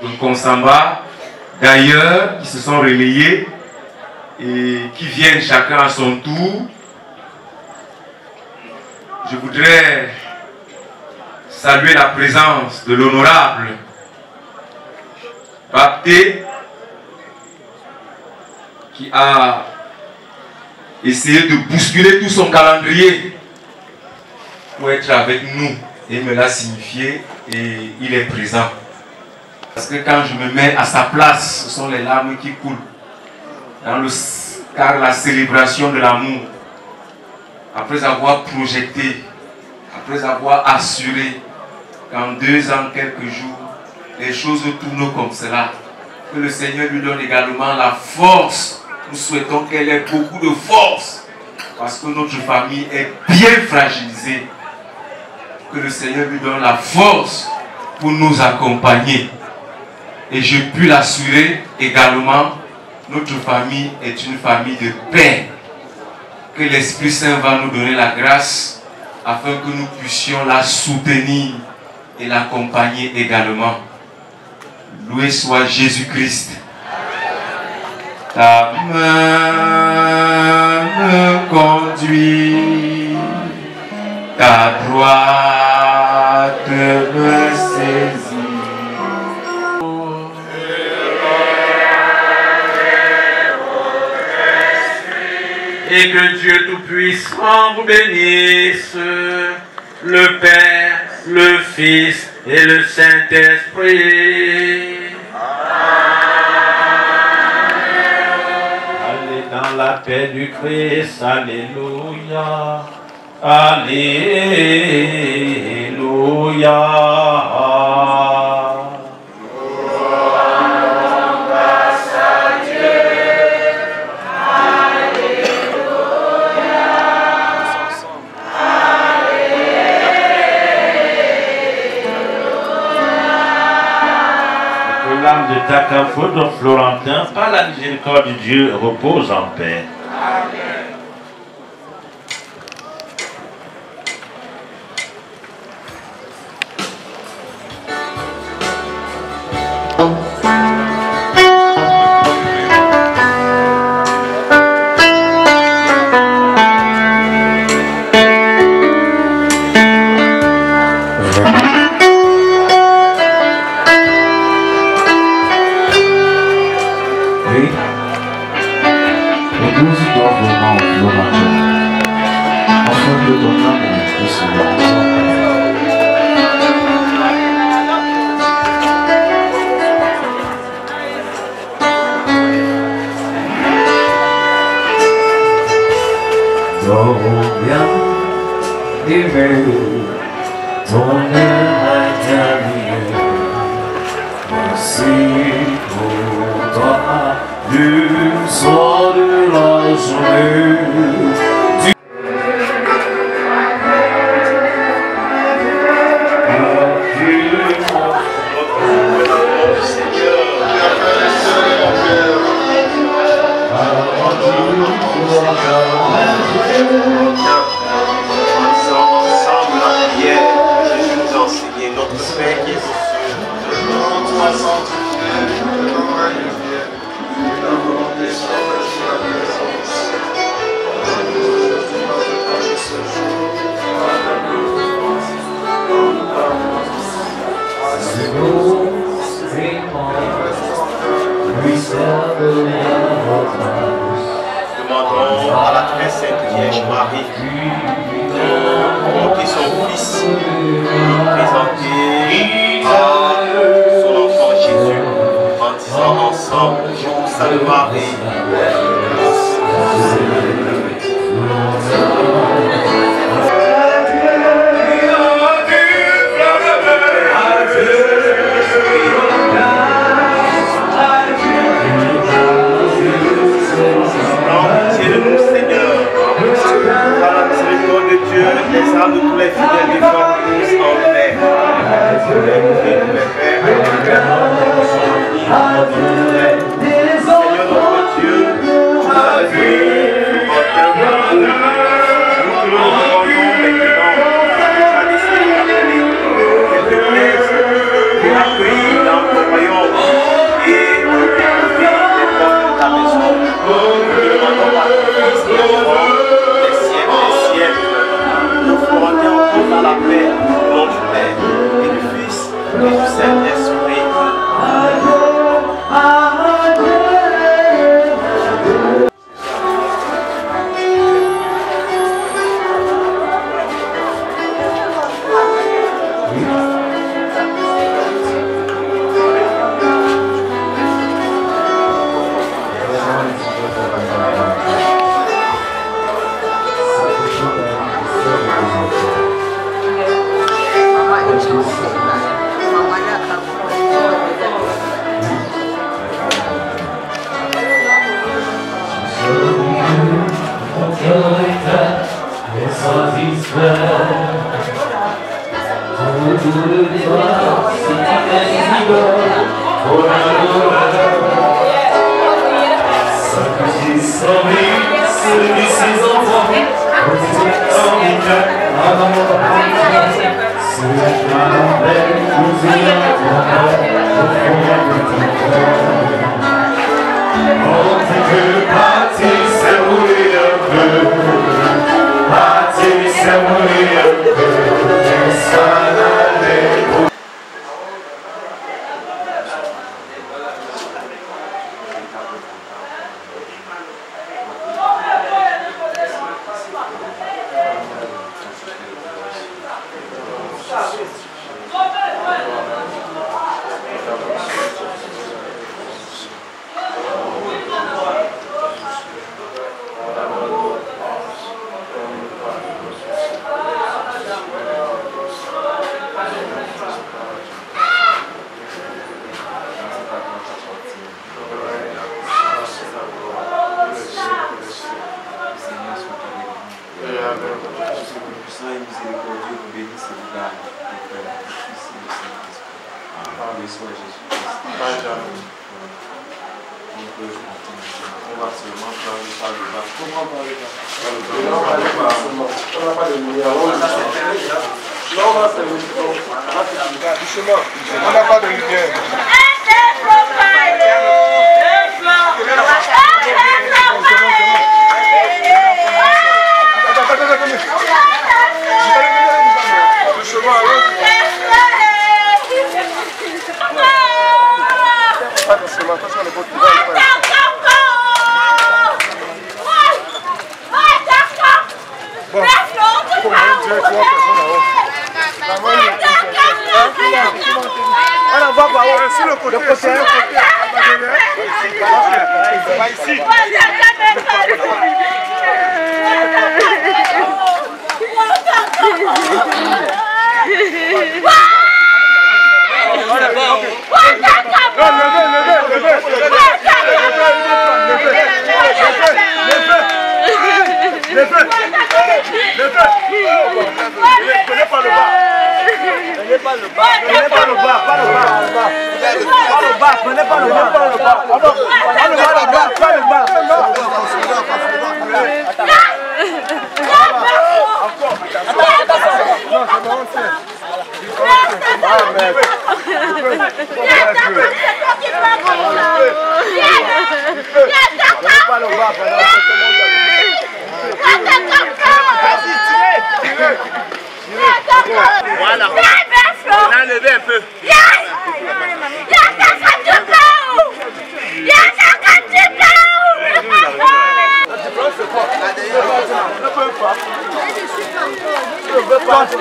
de Konsamba, d'ailleurs, qui se sont relayées et qui viennent chacun à son tour. Je voudrais saluer la présence de l'honorable Bapté, qui a essayé de bousculer tout son calendrier pour être avec nous et me l'a signifié et il est présent. Parce que quand je me mets à sa place, ce sont les larmes qui coulent. Car la célébration de l'amour, après avoir projeté, après avoir assuré qu'en 2 ans, quelques jours, les choses tournent comme cela, que le Seigneur lui donne également la force. Nous souhaitons qu'elle ait beaucoup de force, parce que notre famille est bien fragilisée. Que le Seigneur lui donne la force pour nous accompagner. Et je puis l'assurer également, notre famille est une famille de paix. Que l'Esprit Saint va nous donner la grâce afin que nous puissions la soutenir et l'accompagner également. Loué soit Jésus-Christ. Ta main me conduit, ta droite me saisit. Et que Dieu Tout-Puissant vous bénisse, le Père, le Fils et le Saint-Esprit. Allez dans la paix du Christ, alléluia, alléluia. L'âme de Takafo Florentin, par la miséricorde de Dieu, repose en paix. Amen. Épouse doit vous aimé, ton œuvre est terminée. Merci pour toi, du soir de la journée. Ensemble, la prière, Jésus nous a enseigné notre Père qui est aux cieux. Demandons à la très sainte Vierge Marie de monter son Fils, présenter à son enfant Jésus, en disant ensemble, je vous salue Marie. Les âmes de tous les fidèles des femmes tous en paix. Seigneur notre Dieu, tu nous as dit en quel nous te le demandons maintenant, tu as décidé d'appeler, qu'elle te plaise, de l'accueillir dans ton royaume et d'ouvrir les portes de ta maison. Nous te demandons par ton Fils et enfant des siècles des siècles. Nous ferons encore dans la paix au nom du Père et du Fils et du Saint-Esprit. On n'a pas de rivière. Sur le côté, ici. Voilà. On a levé un peu.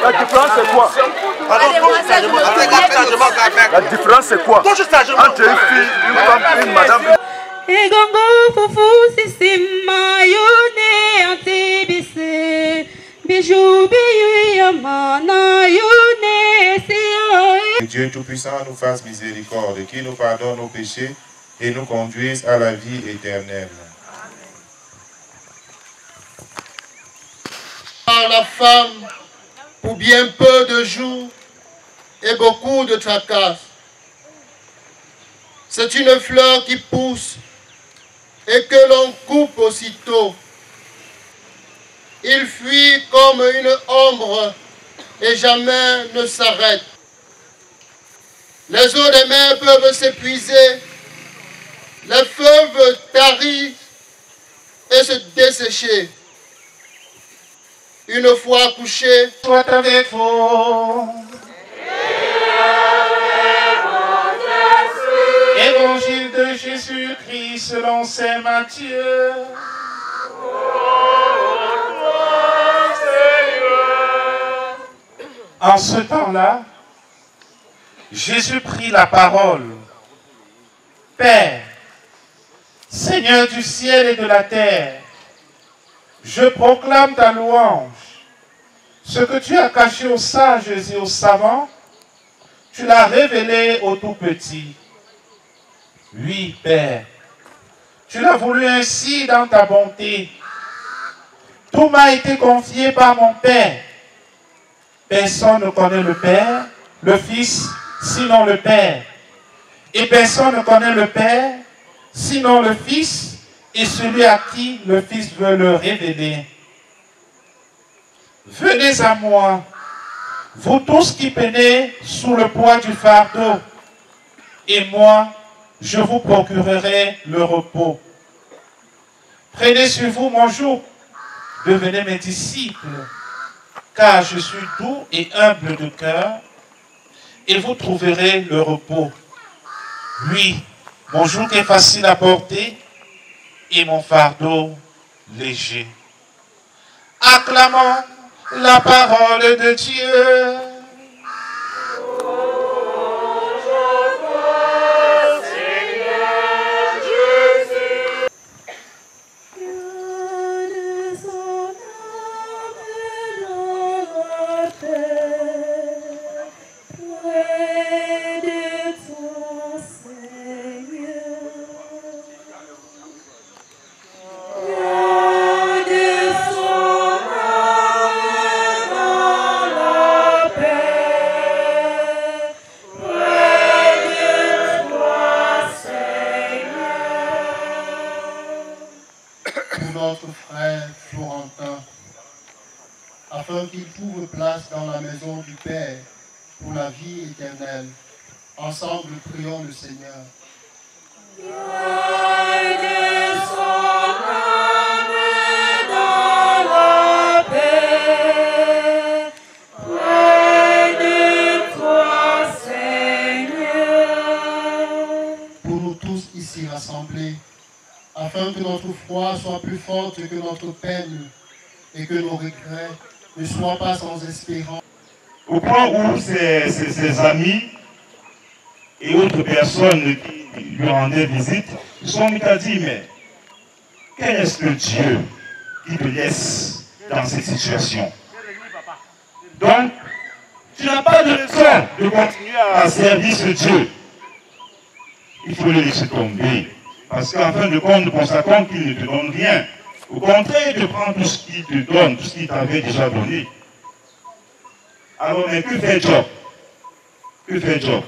La différence c'est quoi? La différence c'est quoi? Entre une fille, une femme, une madame. Egongo fufu sisima yone antibise bijou biyu yamana yone siyo. Que Dieu Tout-Puissant nous fasse miséricorde, qu'il nous pardonne nos péchés et nous conduise à la vie éternelle. Par la femme, pour bien peu de jours et beaucoup de tracas. C'est une fleur qui pousse et que l'on coupe aussitôt. Il fuit comme une ombre et jamais ne s'arrête. Les eaux des mers peuvent s'épuiser, les fleuves tarir et se dessécher. Une fois couché, soit avec vous. Évangile de Jésus-Christ selon saint Matthieu. En ce temps-là, Jésus prit la parole. Père, Seigneur du ciel et de la terre, je proclame ta louange. Ce que tu as caché aux sages et aux savants, tu l'as révélé aux tout petits. Oui, Père, tu l'as voulu ainsi dans ta bonté. Tout m'a été confié par mon Père. Personne ne connaît le Père, le Fils, sinon le Père. Et personne ne connaît le Père, sinon le Fils, et celui à qui le Fils veut le révéler. Venez à moi, vous tous qui peinez sous le poids du fardeau, et moi, je vous procurerai le repos. Prenez sur vous mon joug, devenez mes disciples, car je suis doux et humble de cœur, et vous trouverez le repos. Oui, mon joug est facile à porter, et mon fardeau léger. Acclamons la parole de Dieu. afin qu'il trouve place dans la maison du Père pour la vie éternelle. Ensemble, prions le Seigneur. Pour nous tous ici rassemblés, afin que notre foi soit plus forte que notre peine et que nos regrets ne soient pas sans espérance. Au point où ses amis et autres personnes qui lui rendaient visite se sont mis à dire, mais quel est-ce que Dieu qui te laisse dans cette situation? Donc, tu n'as pas de raison de continuer à servir ce Dieu. Il faut le laisser tomber. Parce qu'en fin de compte, nous constatons qu'il ne te donne rien. Au contraire, il te prend tout ce qu'il te donne, tout ce qu'il t'avait déjà donné. Alors, mais que fait Job? Que fait Job?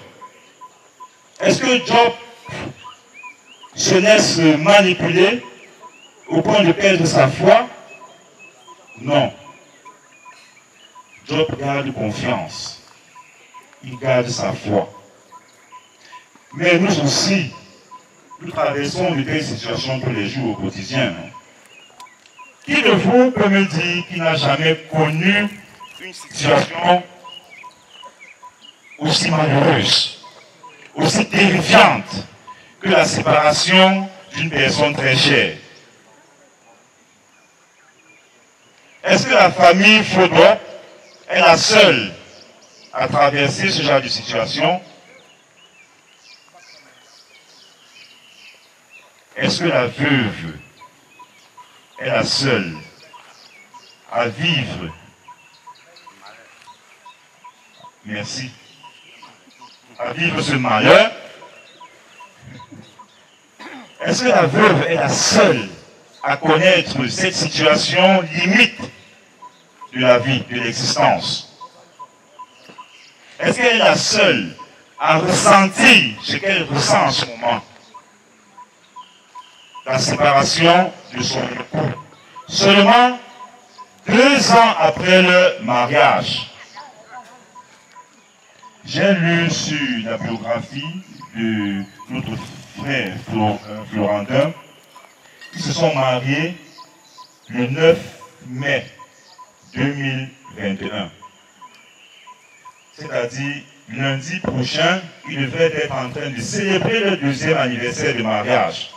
Est-ce que Job se laisse manipuler au point de perdre sa foi? Non. Job garde confiance. Il garde sa foi. Mais nous aussi, nous traversons de telles situations tous les jours au quotidien. Qui de vous peut me dire qu'il n'a jamais connu une situation aussi malheureuse, aussi terrifiante que la séparation d'une personne très chère? Est-ce que la famille Faudot est la seule à traverser ce genre de situation? Est-ce que la veuve est la seule à vivre? Merci. À vivre ce malheur? Est-ce que la veuve est la seule à connaître cette situation limite de la vie, de l'existence? Est-ce qu'elle est la seule à ressentir ce qu'elle ressent en ce moment? La séparation de son époux. Seulement 2 ans après le mariage. J'ai lu sur la biographie de notre frère Florentin. Ils se sont mariés le 9 mai 2021. C'est-à-dire, lundi prochain, ils devaient être en train de célébrer le 2e anniversaire de mariage.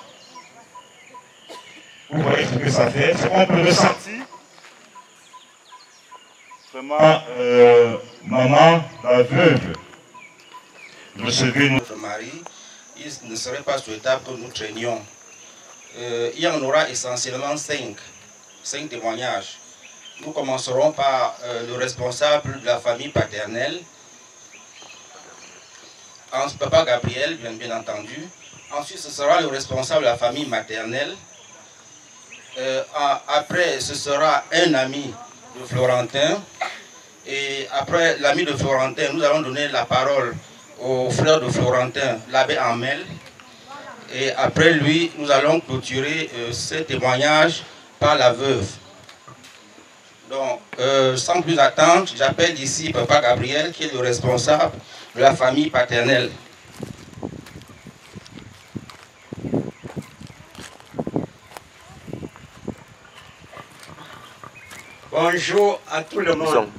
Vous voyez ce que ça fait, ce qu'on peut ressentir. Vraiment, maman, la veuve, recevez notre mari, il ne serait pas souhaitable que nous traînions. Il y en aura essentiellement 5 témoignages. Nous commencerons par le responsable de la famille paternelle, Papa Gabriel, bien entendu. Ensuite, ce sera le responsable de la famille maternelle. Après, ce sera un ami de Florentin. Et après l'ami de Florentin, nous allons donner la parole au frère de Florentin, l'abbé Amel. Et après lui, nous allons clôturer ce témoignage par la veuve. Donc, sans plus attendre, j'appelle ici Papa Gabriel, qui est le responsable de la famille paternelle. Bonjour à tout le monde.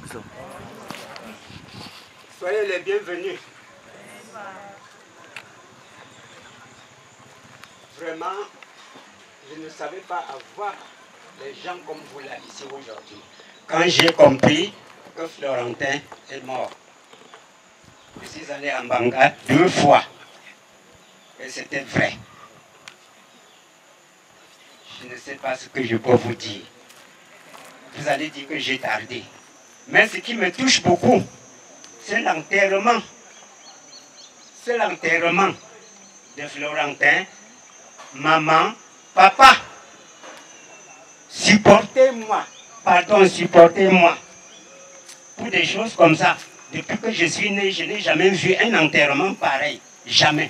Soyez les bienvenus. Vraiment, je ne savais pas avoir les gens comme vous là ici aujourd'hui. Quand j'ai compris que Florentin est mort, je suis allé en Banga 2 fois. Et c'était vrai. Je ne sais pas ce que je peux vous dire. Vous allez dire que j'ai tardé. Mais ce qui me touche beaucoup, c'est l'enterrement. C'est l'enterrement de Florentin, maman, papa. Supportez-moi. Pardon, supportez-moi. Pour des choses comme ça. Depuis que je suis né, je n'ai jamais vu un enterrement pareil. Jamais.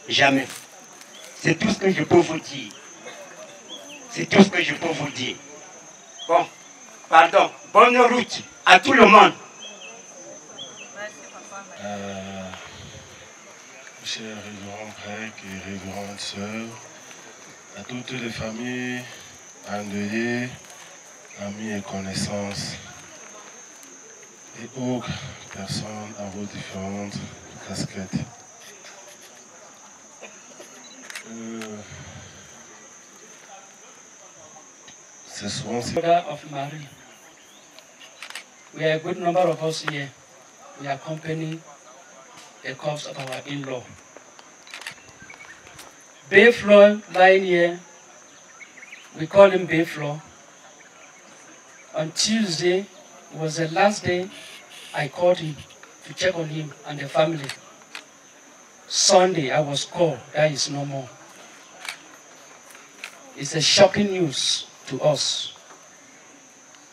Jamais. C'est tout ce que je peux vous dire. C'est tout ce que je peux vous dire. Bon, pardon, bonne route à tout le monde. Chers révérends prêtres et révérentes sœurs, à toutes les familles endeuillées, amis et connaissances, et autres personnes à vos différentes casquettes. C'est souvent... of Mary. We are a good number of us here. We accompany the corpse of our in-law. Bayflow lying here, we call him Bayflow. On Tuesday, It was the last day I called him to check on him and the family. Sunday, I was called, that is no more. It's a shocking news to us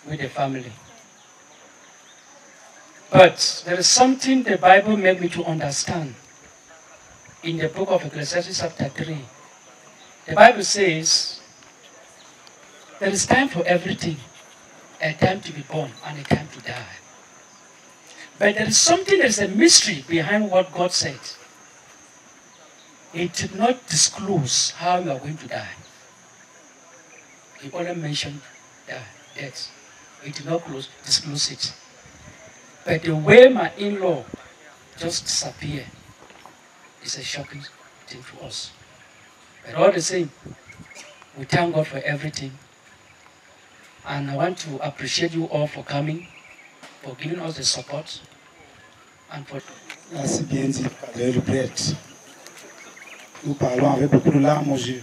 with the family. But there is something the Bible made me to understand. In the book of Ecclesiastes chapter 3, the Bible says, there is time for everything, a time to be born and a time to die. But there is something, there is a mystery behind what God said. He did not disclose how you are going to die. He only mentioned death. He did not disclose it. But the way my in-law just disappeared is a shocking thing to us. But all the same, we thank God for everything. And I want to appreciate you all for coming, for giving us the support, and for... Merci bien dit, Padre Rupert. Nous parlons avec beaucoup de larmes aux yeux.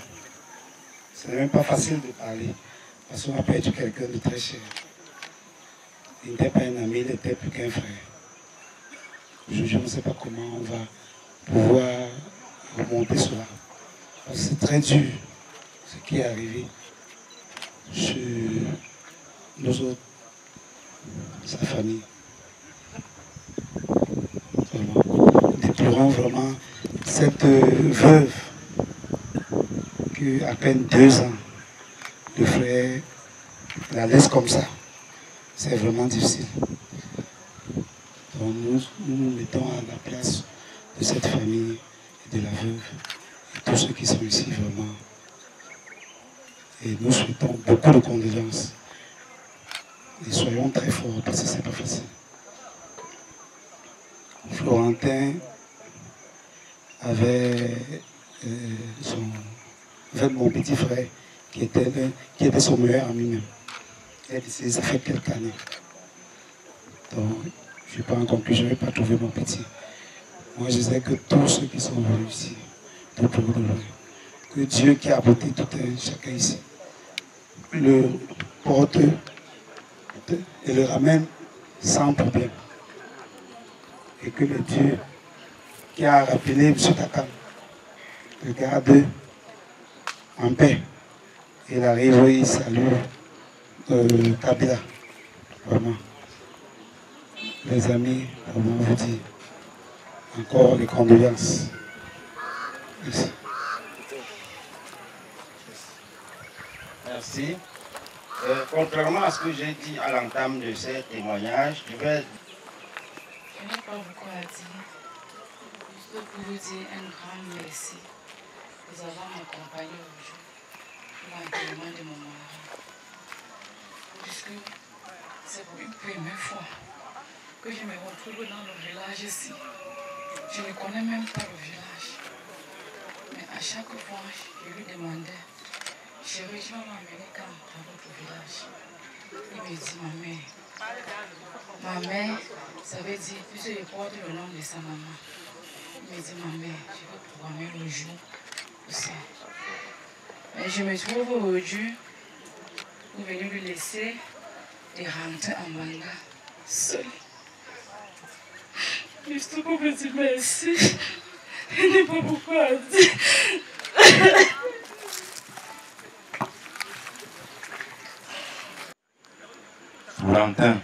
Ce n'est même pas facile de parler, parce qu'on a perdu quelqu'un de très cher. Il n'était pas un ami, il n'était plus qu'un frère. Je ne sais pas comment on va pouvoir remonter cela. Parce que c'est très dur ce qui est arrivé sur nous autres, sa famille. Vraiment. Nous déplorons vraiment cette veuve qui, à peine 2 ans, le frère la laisse comme ça. C'est vraiment difficile. Donc nous nous mettons à la place de cette famille et de la veuve et tous ceux qui sont ici vraiment. Et nous souhaitons beaucoup de condoléances. Et soyons très forts parce que ce n'est pas facile. Florentin avait mon petit frère qui était son meilleur ami même. Il a décidé, ça fait quelques années. Donc, je n'ai pas encore pu, je n'ai pas trouvé mon petit. Moi, je sais que tous ceux qui sont venus ici, de plus de loin, que Dieu qui a apporté tout un chacun ici, le porte et le ramène sans problème. Et que le Dieu qui a rappelé M. Takam le garde en paix. Il arrive, il salue Kabila. Vraiment. Les amis, vraiment vous dis encore les condoléances. Merci. Merci. Contrairement à ce que j'ai dit à l'entame de ces témoignages, je n'ai pas beaucoup à dire. Juste pour vous dire un grand merci. Nous avons accompagné aujourd'hui pour l'enterrement de mon mari. Puisque c'est pour une première fois que je me retrouve dans le village ici. Je ne connais même pas le village. Mais à chaque fois, je lui demandais, chérie, tu vas m'emmener quand dans votre village? Il me dit, ma mère, ça veut dire, puisque je porte le nom de sa maman. Il me dit, ma mère, je vais programmer le jour aussi. Mais je me trouve aujourd'hui pour venir lui laisser de rentrer en Manga seul. Juste pour me dire merci. Je n'ai pas beaucoup à dire. Florentin,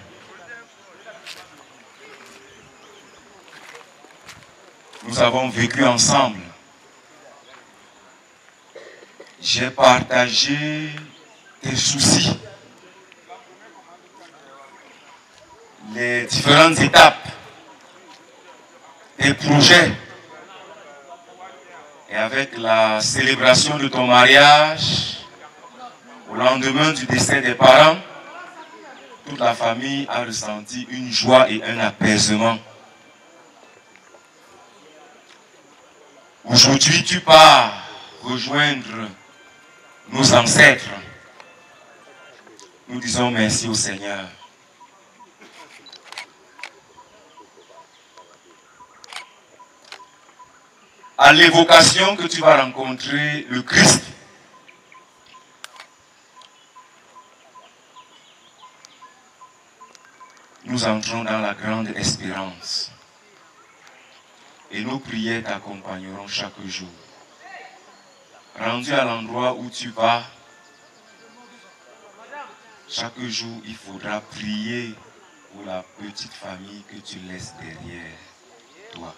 nous avons vécu ensemble. J'ai partagé tes soucis, les différentes étapes, tes projets. Et avec la célébration de ton mariage, au lendemain du décès des parents, toute la famille a ressenti une joie et un apaisement. Aujourd'hui, tu pars rejoindre nos ancêtres. Nous disons merci au Seigneur. À l'évocation que tu vas rencontrer le Christ, nous entrons dans la grande espérance. Et nos prières t'accompagneront chaque jour. Rendu à l'endroit où tu vas, chaque jour, il faudra prier pour la petite famille que tu laisses derrière toi.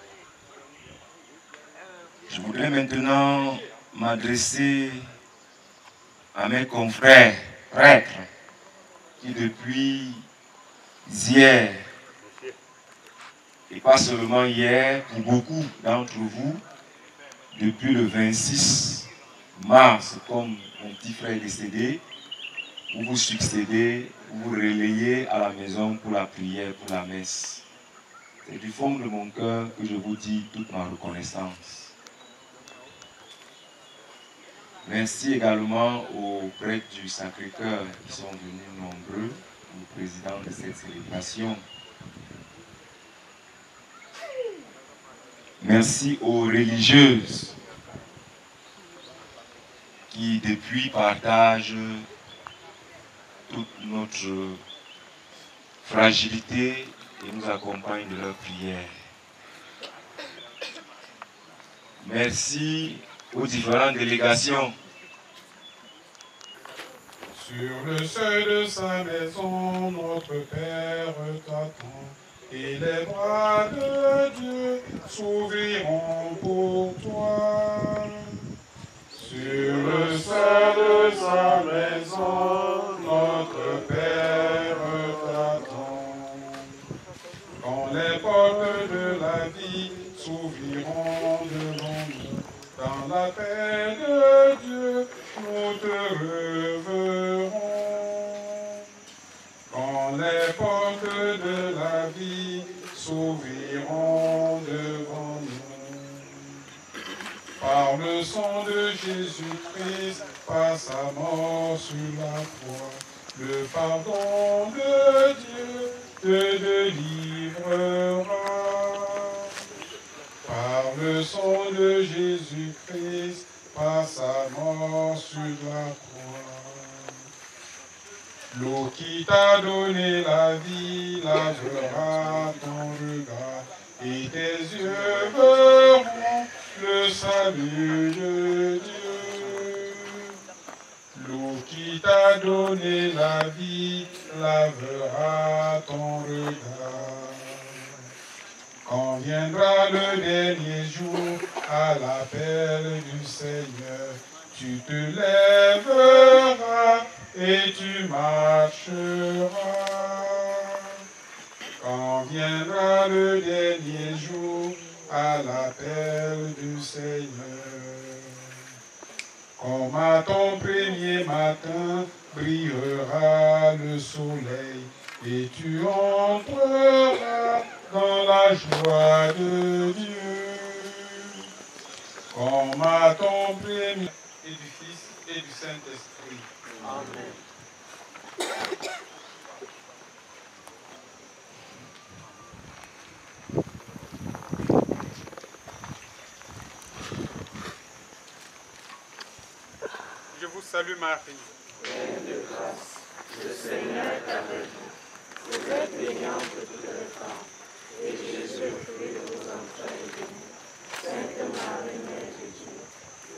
Je voudrais maintenant m'adresser à mes confrères prêtres qui depuis hier, et pas seulement hier, pour beaucoup d'entre vous, depuis le 26 mars, comme mon petit frère est décédé, vous vous succédez, vous vous relayez à la maison pour la prière, pour la messe. C'est du fond de mon cœur que je vous dis toute ma reconnaissance. Merci également aux prêtres du Sacré-Cœur qui sont venus nombreux, au président de cette célébration. Merci aux religieuses qui depuis partagent toute notre fragilité et nous accompagnent de leurs prières. Merci aux différentes délégations. Sur le seuil de sa maison, notre Père t'attend, et les bras de Dieu s'ouvriront pour toi. Sur le seuil de sa maison, notre Père t'attend. Quand les portes de la vie s'ouvriront devant nous, dans la paix de Dieu, nous te reverrons. Quand les portes de la vie s'ouvriront devant nous, par le sang de Jésus-Christ, par sa mort sur la croix, le pardon de Dieu te délivrera. Par le sang de Jésus-Christ, par sa mort sur la croix. L'eau qui t'a donné la vie lavera ton regard, et tes yeux verront le salut de Dieu. L'eau qui t'a donné la vie lavera ton regard. Quand viendra le dernier jour, à l'appel du Seigneur, tu te lèveras et tu marcheras. Quand viendra le dernier jour, à l'appel du Seigneur, comme à ton premier matin brillera le soleil, et tu entreras dans la joie de Dieu. Comme à ton premier et du Fils et du Saint-Esprit. Amen. Je vous salue Marie. Pleine de grâce, le Seigneur est avec vous. Vous êtes bénie entre toutes les femmes, et Jésus, le fruit de vos entrailles, est béni. Sainte Marie, Mère de Dieu,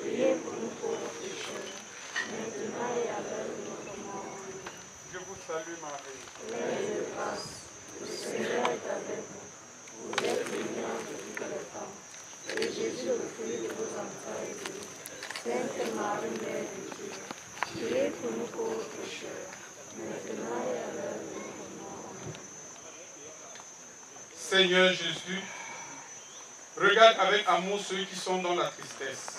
priez pour nous pauvres pécheurs, maintenant et à l'heure de notre mort. Je vous salue Marie. Pleine de grâce, le Seigneur est avec vous. Vous êtes bénie entre toutes les femmes, et Jésus, le fruit de vos entrailles, est béni. Sainte Marie, Mère de Dieu, priez pour nous pauvres pécheurs, maintenant et à l'heure de notre mort. Seigneur Jésus, regarde avec amour ceux qui sont dans la tristesse.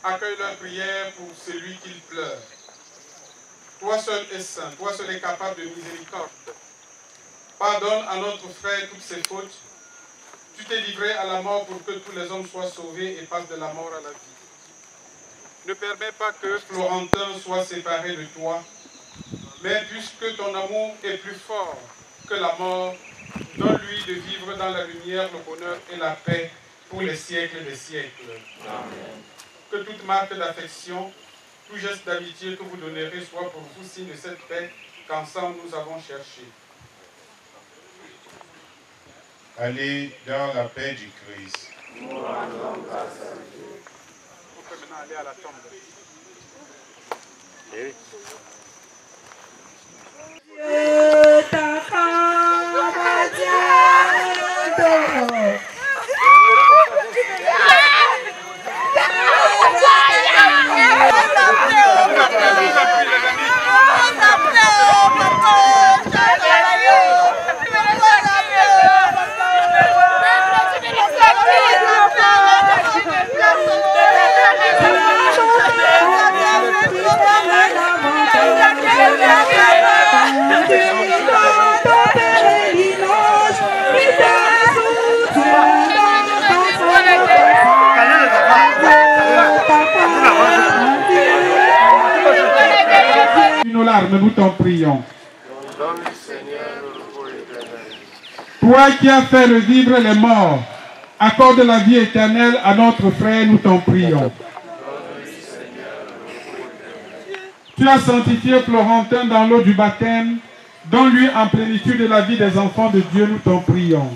Accueille leur prière pour celui qu'ils pleurent. Toi seul es saint, toi seul es capable de miséricorde. Pardonne à notre frère toutes ses fautes. Tu t'es livré à la mort pour que tous les hommes soient sauvés et passent de la mort à la vie. Ne permets pas que Florentin soit séparé de toi, mais puisque ton amour est plus fort que la mort, donne-lui de vivre dans la lumière, le bonheur et la paix pour les siècles des siècles. Amen. Que toute marque d'affection, tout geste d'amitié que vous donnerez soit pour vous signe de cette paix qu'ensemble nous avons cherché. Allez dans la paix du Christ. On peut maintenant aller à la tombe. Nos larmes, nous t'en prions. Toi qui as fait revivre les morts, accorde la vie éternelle à notre frère, nous t'en prions. Tu as sanctifié Florentin dans l'eau du baptême, donne-lui en plénitude la vie des enfants de Dieu, nous t'en prions.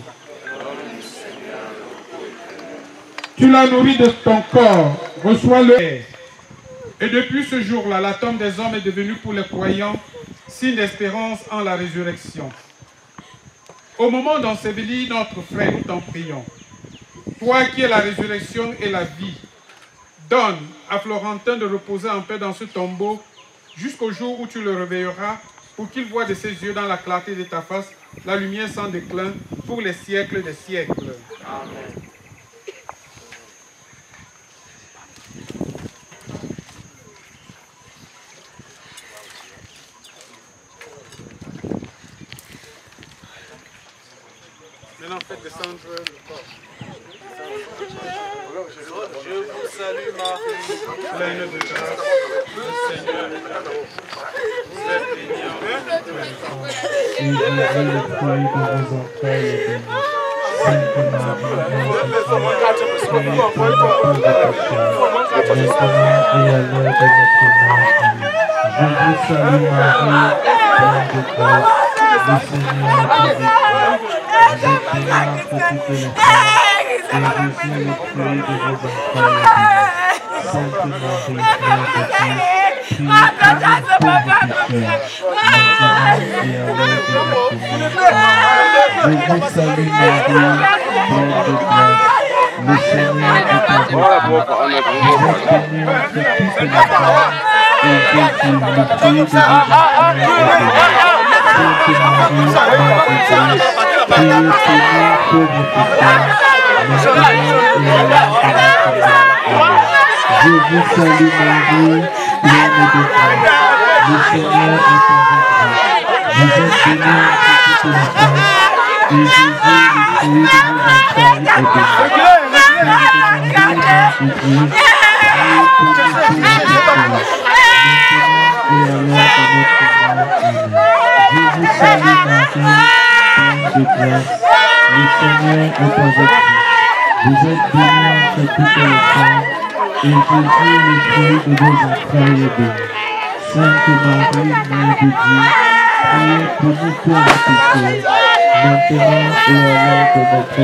Tu l'as nourri de ton corps, reçois-le. Et depuis ce jour-là, la tombe des hommes est devenue pour les croyants signe d'espérance en la résurrection. Au moment d'ensevelir notre frère, nous t'en prions. Toi qui es la résurrection et la vie, donne à Florentin de reposer en paix dans ce tombeau jusqu'au jour où tu le réveilleras pour qu'il voie de ses yeux dans la clarté de ta face la lumière sans déclin pour les siècles des siècles. Amen. Maintenant, faites descendre le corps. Je vous salue Marie, pleine de grâce, le Seigneur est avec vous. Vous êtes bénie envers toutes les femmes. Et Jésus, le fruit de vos entrailles, est béni. Sainte Marie, Mère de Dieu, priez pour nous pauvres pécheurs, maintenant et à l'heure de notre mort. Amen. Je vous salue Marie, pleine de grâce, le Seigneur est avec vous. Vous êtes bénie entre toutes les femmes, et Jésus, le fruit de vos entrailles, est béni. Sainte Marie, Mère de Dieu, priez pour nous pauvres pécheurs, maintenant et à l'heure de notre mort. Je vous salue Marie, pleine de grâce, le Seigneur est avec vous. Vous êtes bénie entre toutes les femmes, et Jésus, le fruit de vos entrailles, est béni. Sainte Marie, Mère de Dieu, priez pour nous pauvres pécheurs, maintenant et à l'heure de notre mort. Je vous salue Marie, pleine de grâce, le Seigneur est avec vous. Vous êtes bénie entre toutes les femmes, et Jésus, le fruit de vos entrailles, est béni. Sainte Marie, Mère de Dieu, priez pour nous pauvres pécheurs, maintenant et à l'heure de notre mort. Amen. Je vous salue Marie, pleine de grâce, le Seigneur est avec vous. Vous êtes bénie entre toutes les femmes, et Jésus, le fruit de vos entrailles, est béni. Sainte Marie, Mère de Dieu, priez pour nous pauvres pécheurs, maintenant et à l'heure de notre mort.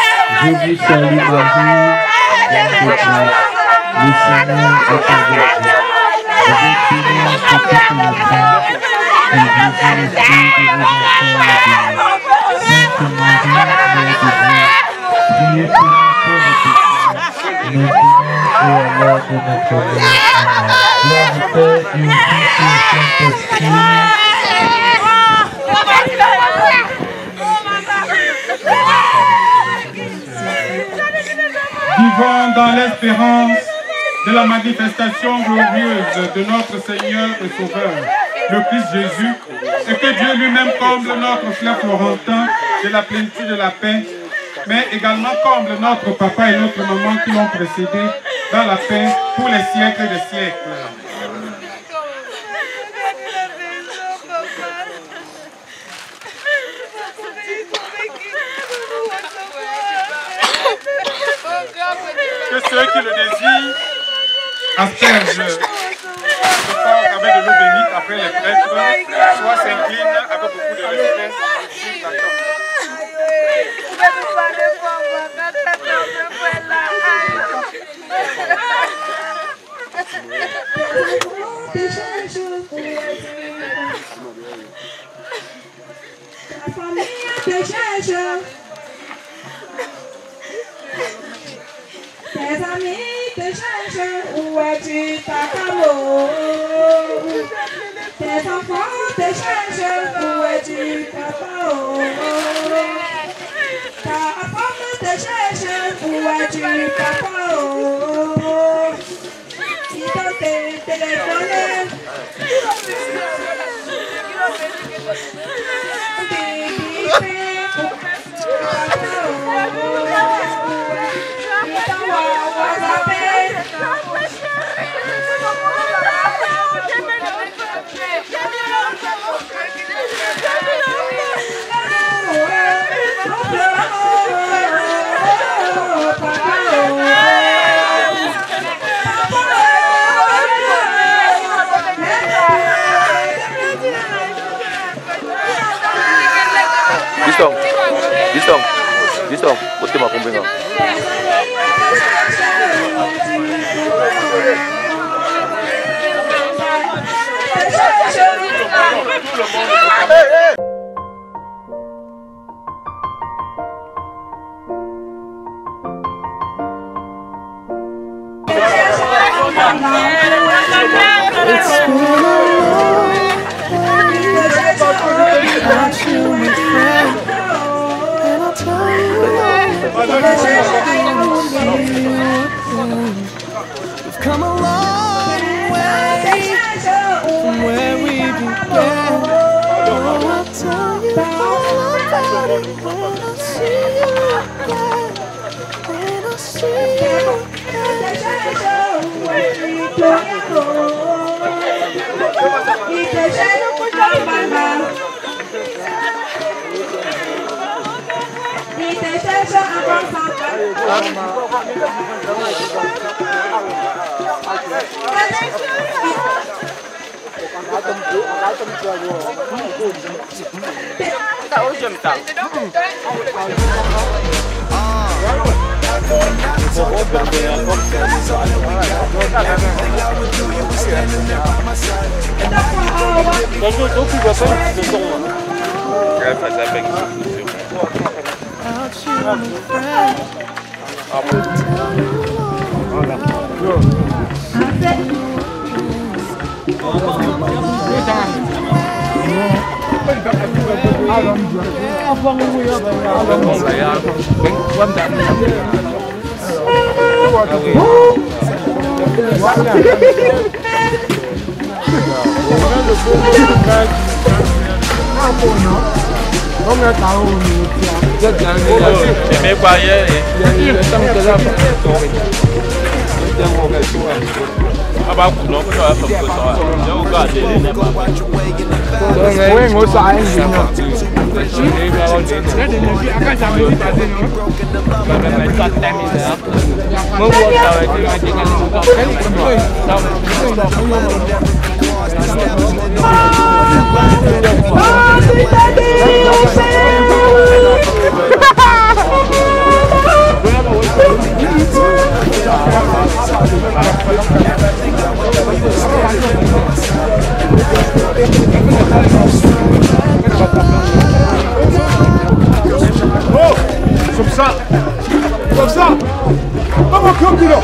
Amen. Je vous salue Marie, pleine de grâce, le Seigneur est avec vous. Vous êtes bénie entre toutes les femmes, et Jésus, le fruit de vos entrailles, est béni. Sainte Marie, Mère de Dieu, priez pour nous pauvres pécheurs, maintenant et à l'heure de notre mort. Amen. Gloire au Père et au Fils et au Saint-Esprit. Vivons dans l'espérance de la manifestation glorieuse de notre Seigneur et Sauveur, le Christ Jésus, et que Dieu lui-même comble notre frère Florentin de la plénitude de la paix, mais également comble notre papa et notre maman qui l'ont précédé dans la paix pour les siècles des siècles. Que ceux qui le désirent aspergent le corps avec de l'eau bénite après les prêtres, soit s'inclinent avec beaucoup de respect sur sa tombe. Tes amis te cherchent, où es-tu, Takamo? Tes enfants te cherchent, où es-tu, Takao? Ta femme te cherche, où es-tu, Takao? Il t'a téléphoné. Listong, putih mah kumbing. We've come a long way from where we began. I'll tell you all about it when I see you again. When I see you Comme ça. Vamos, Campino.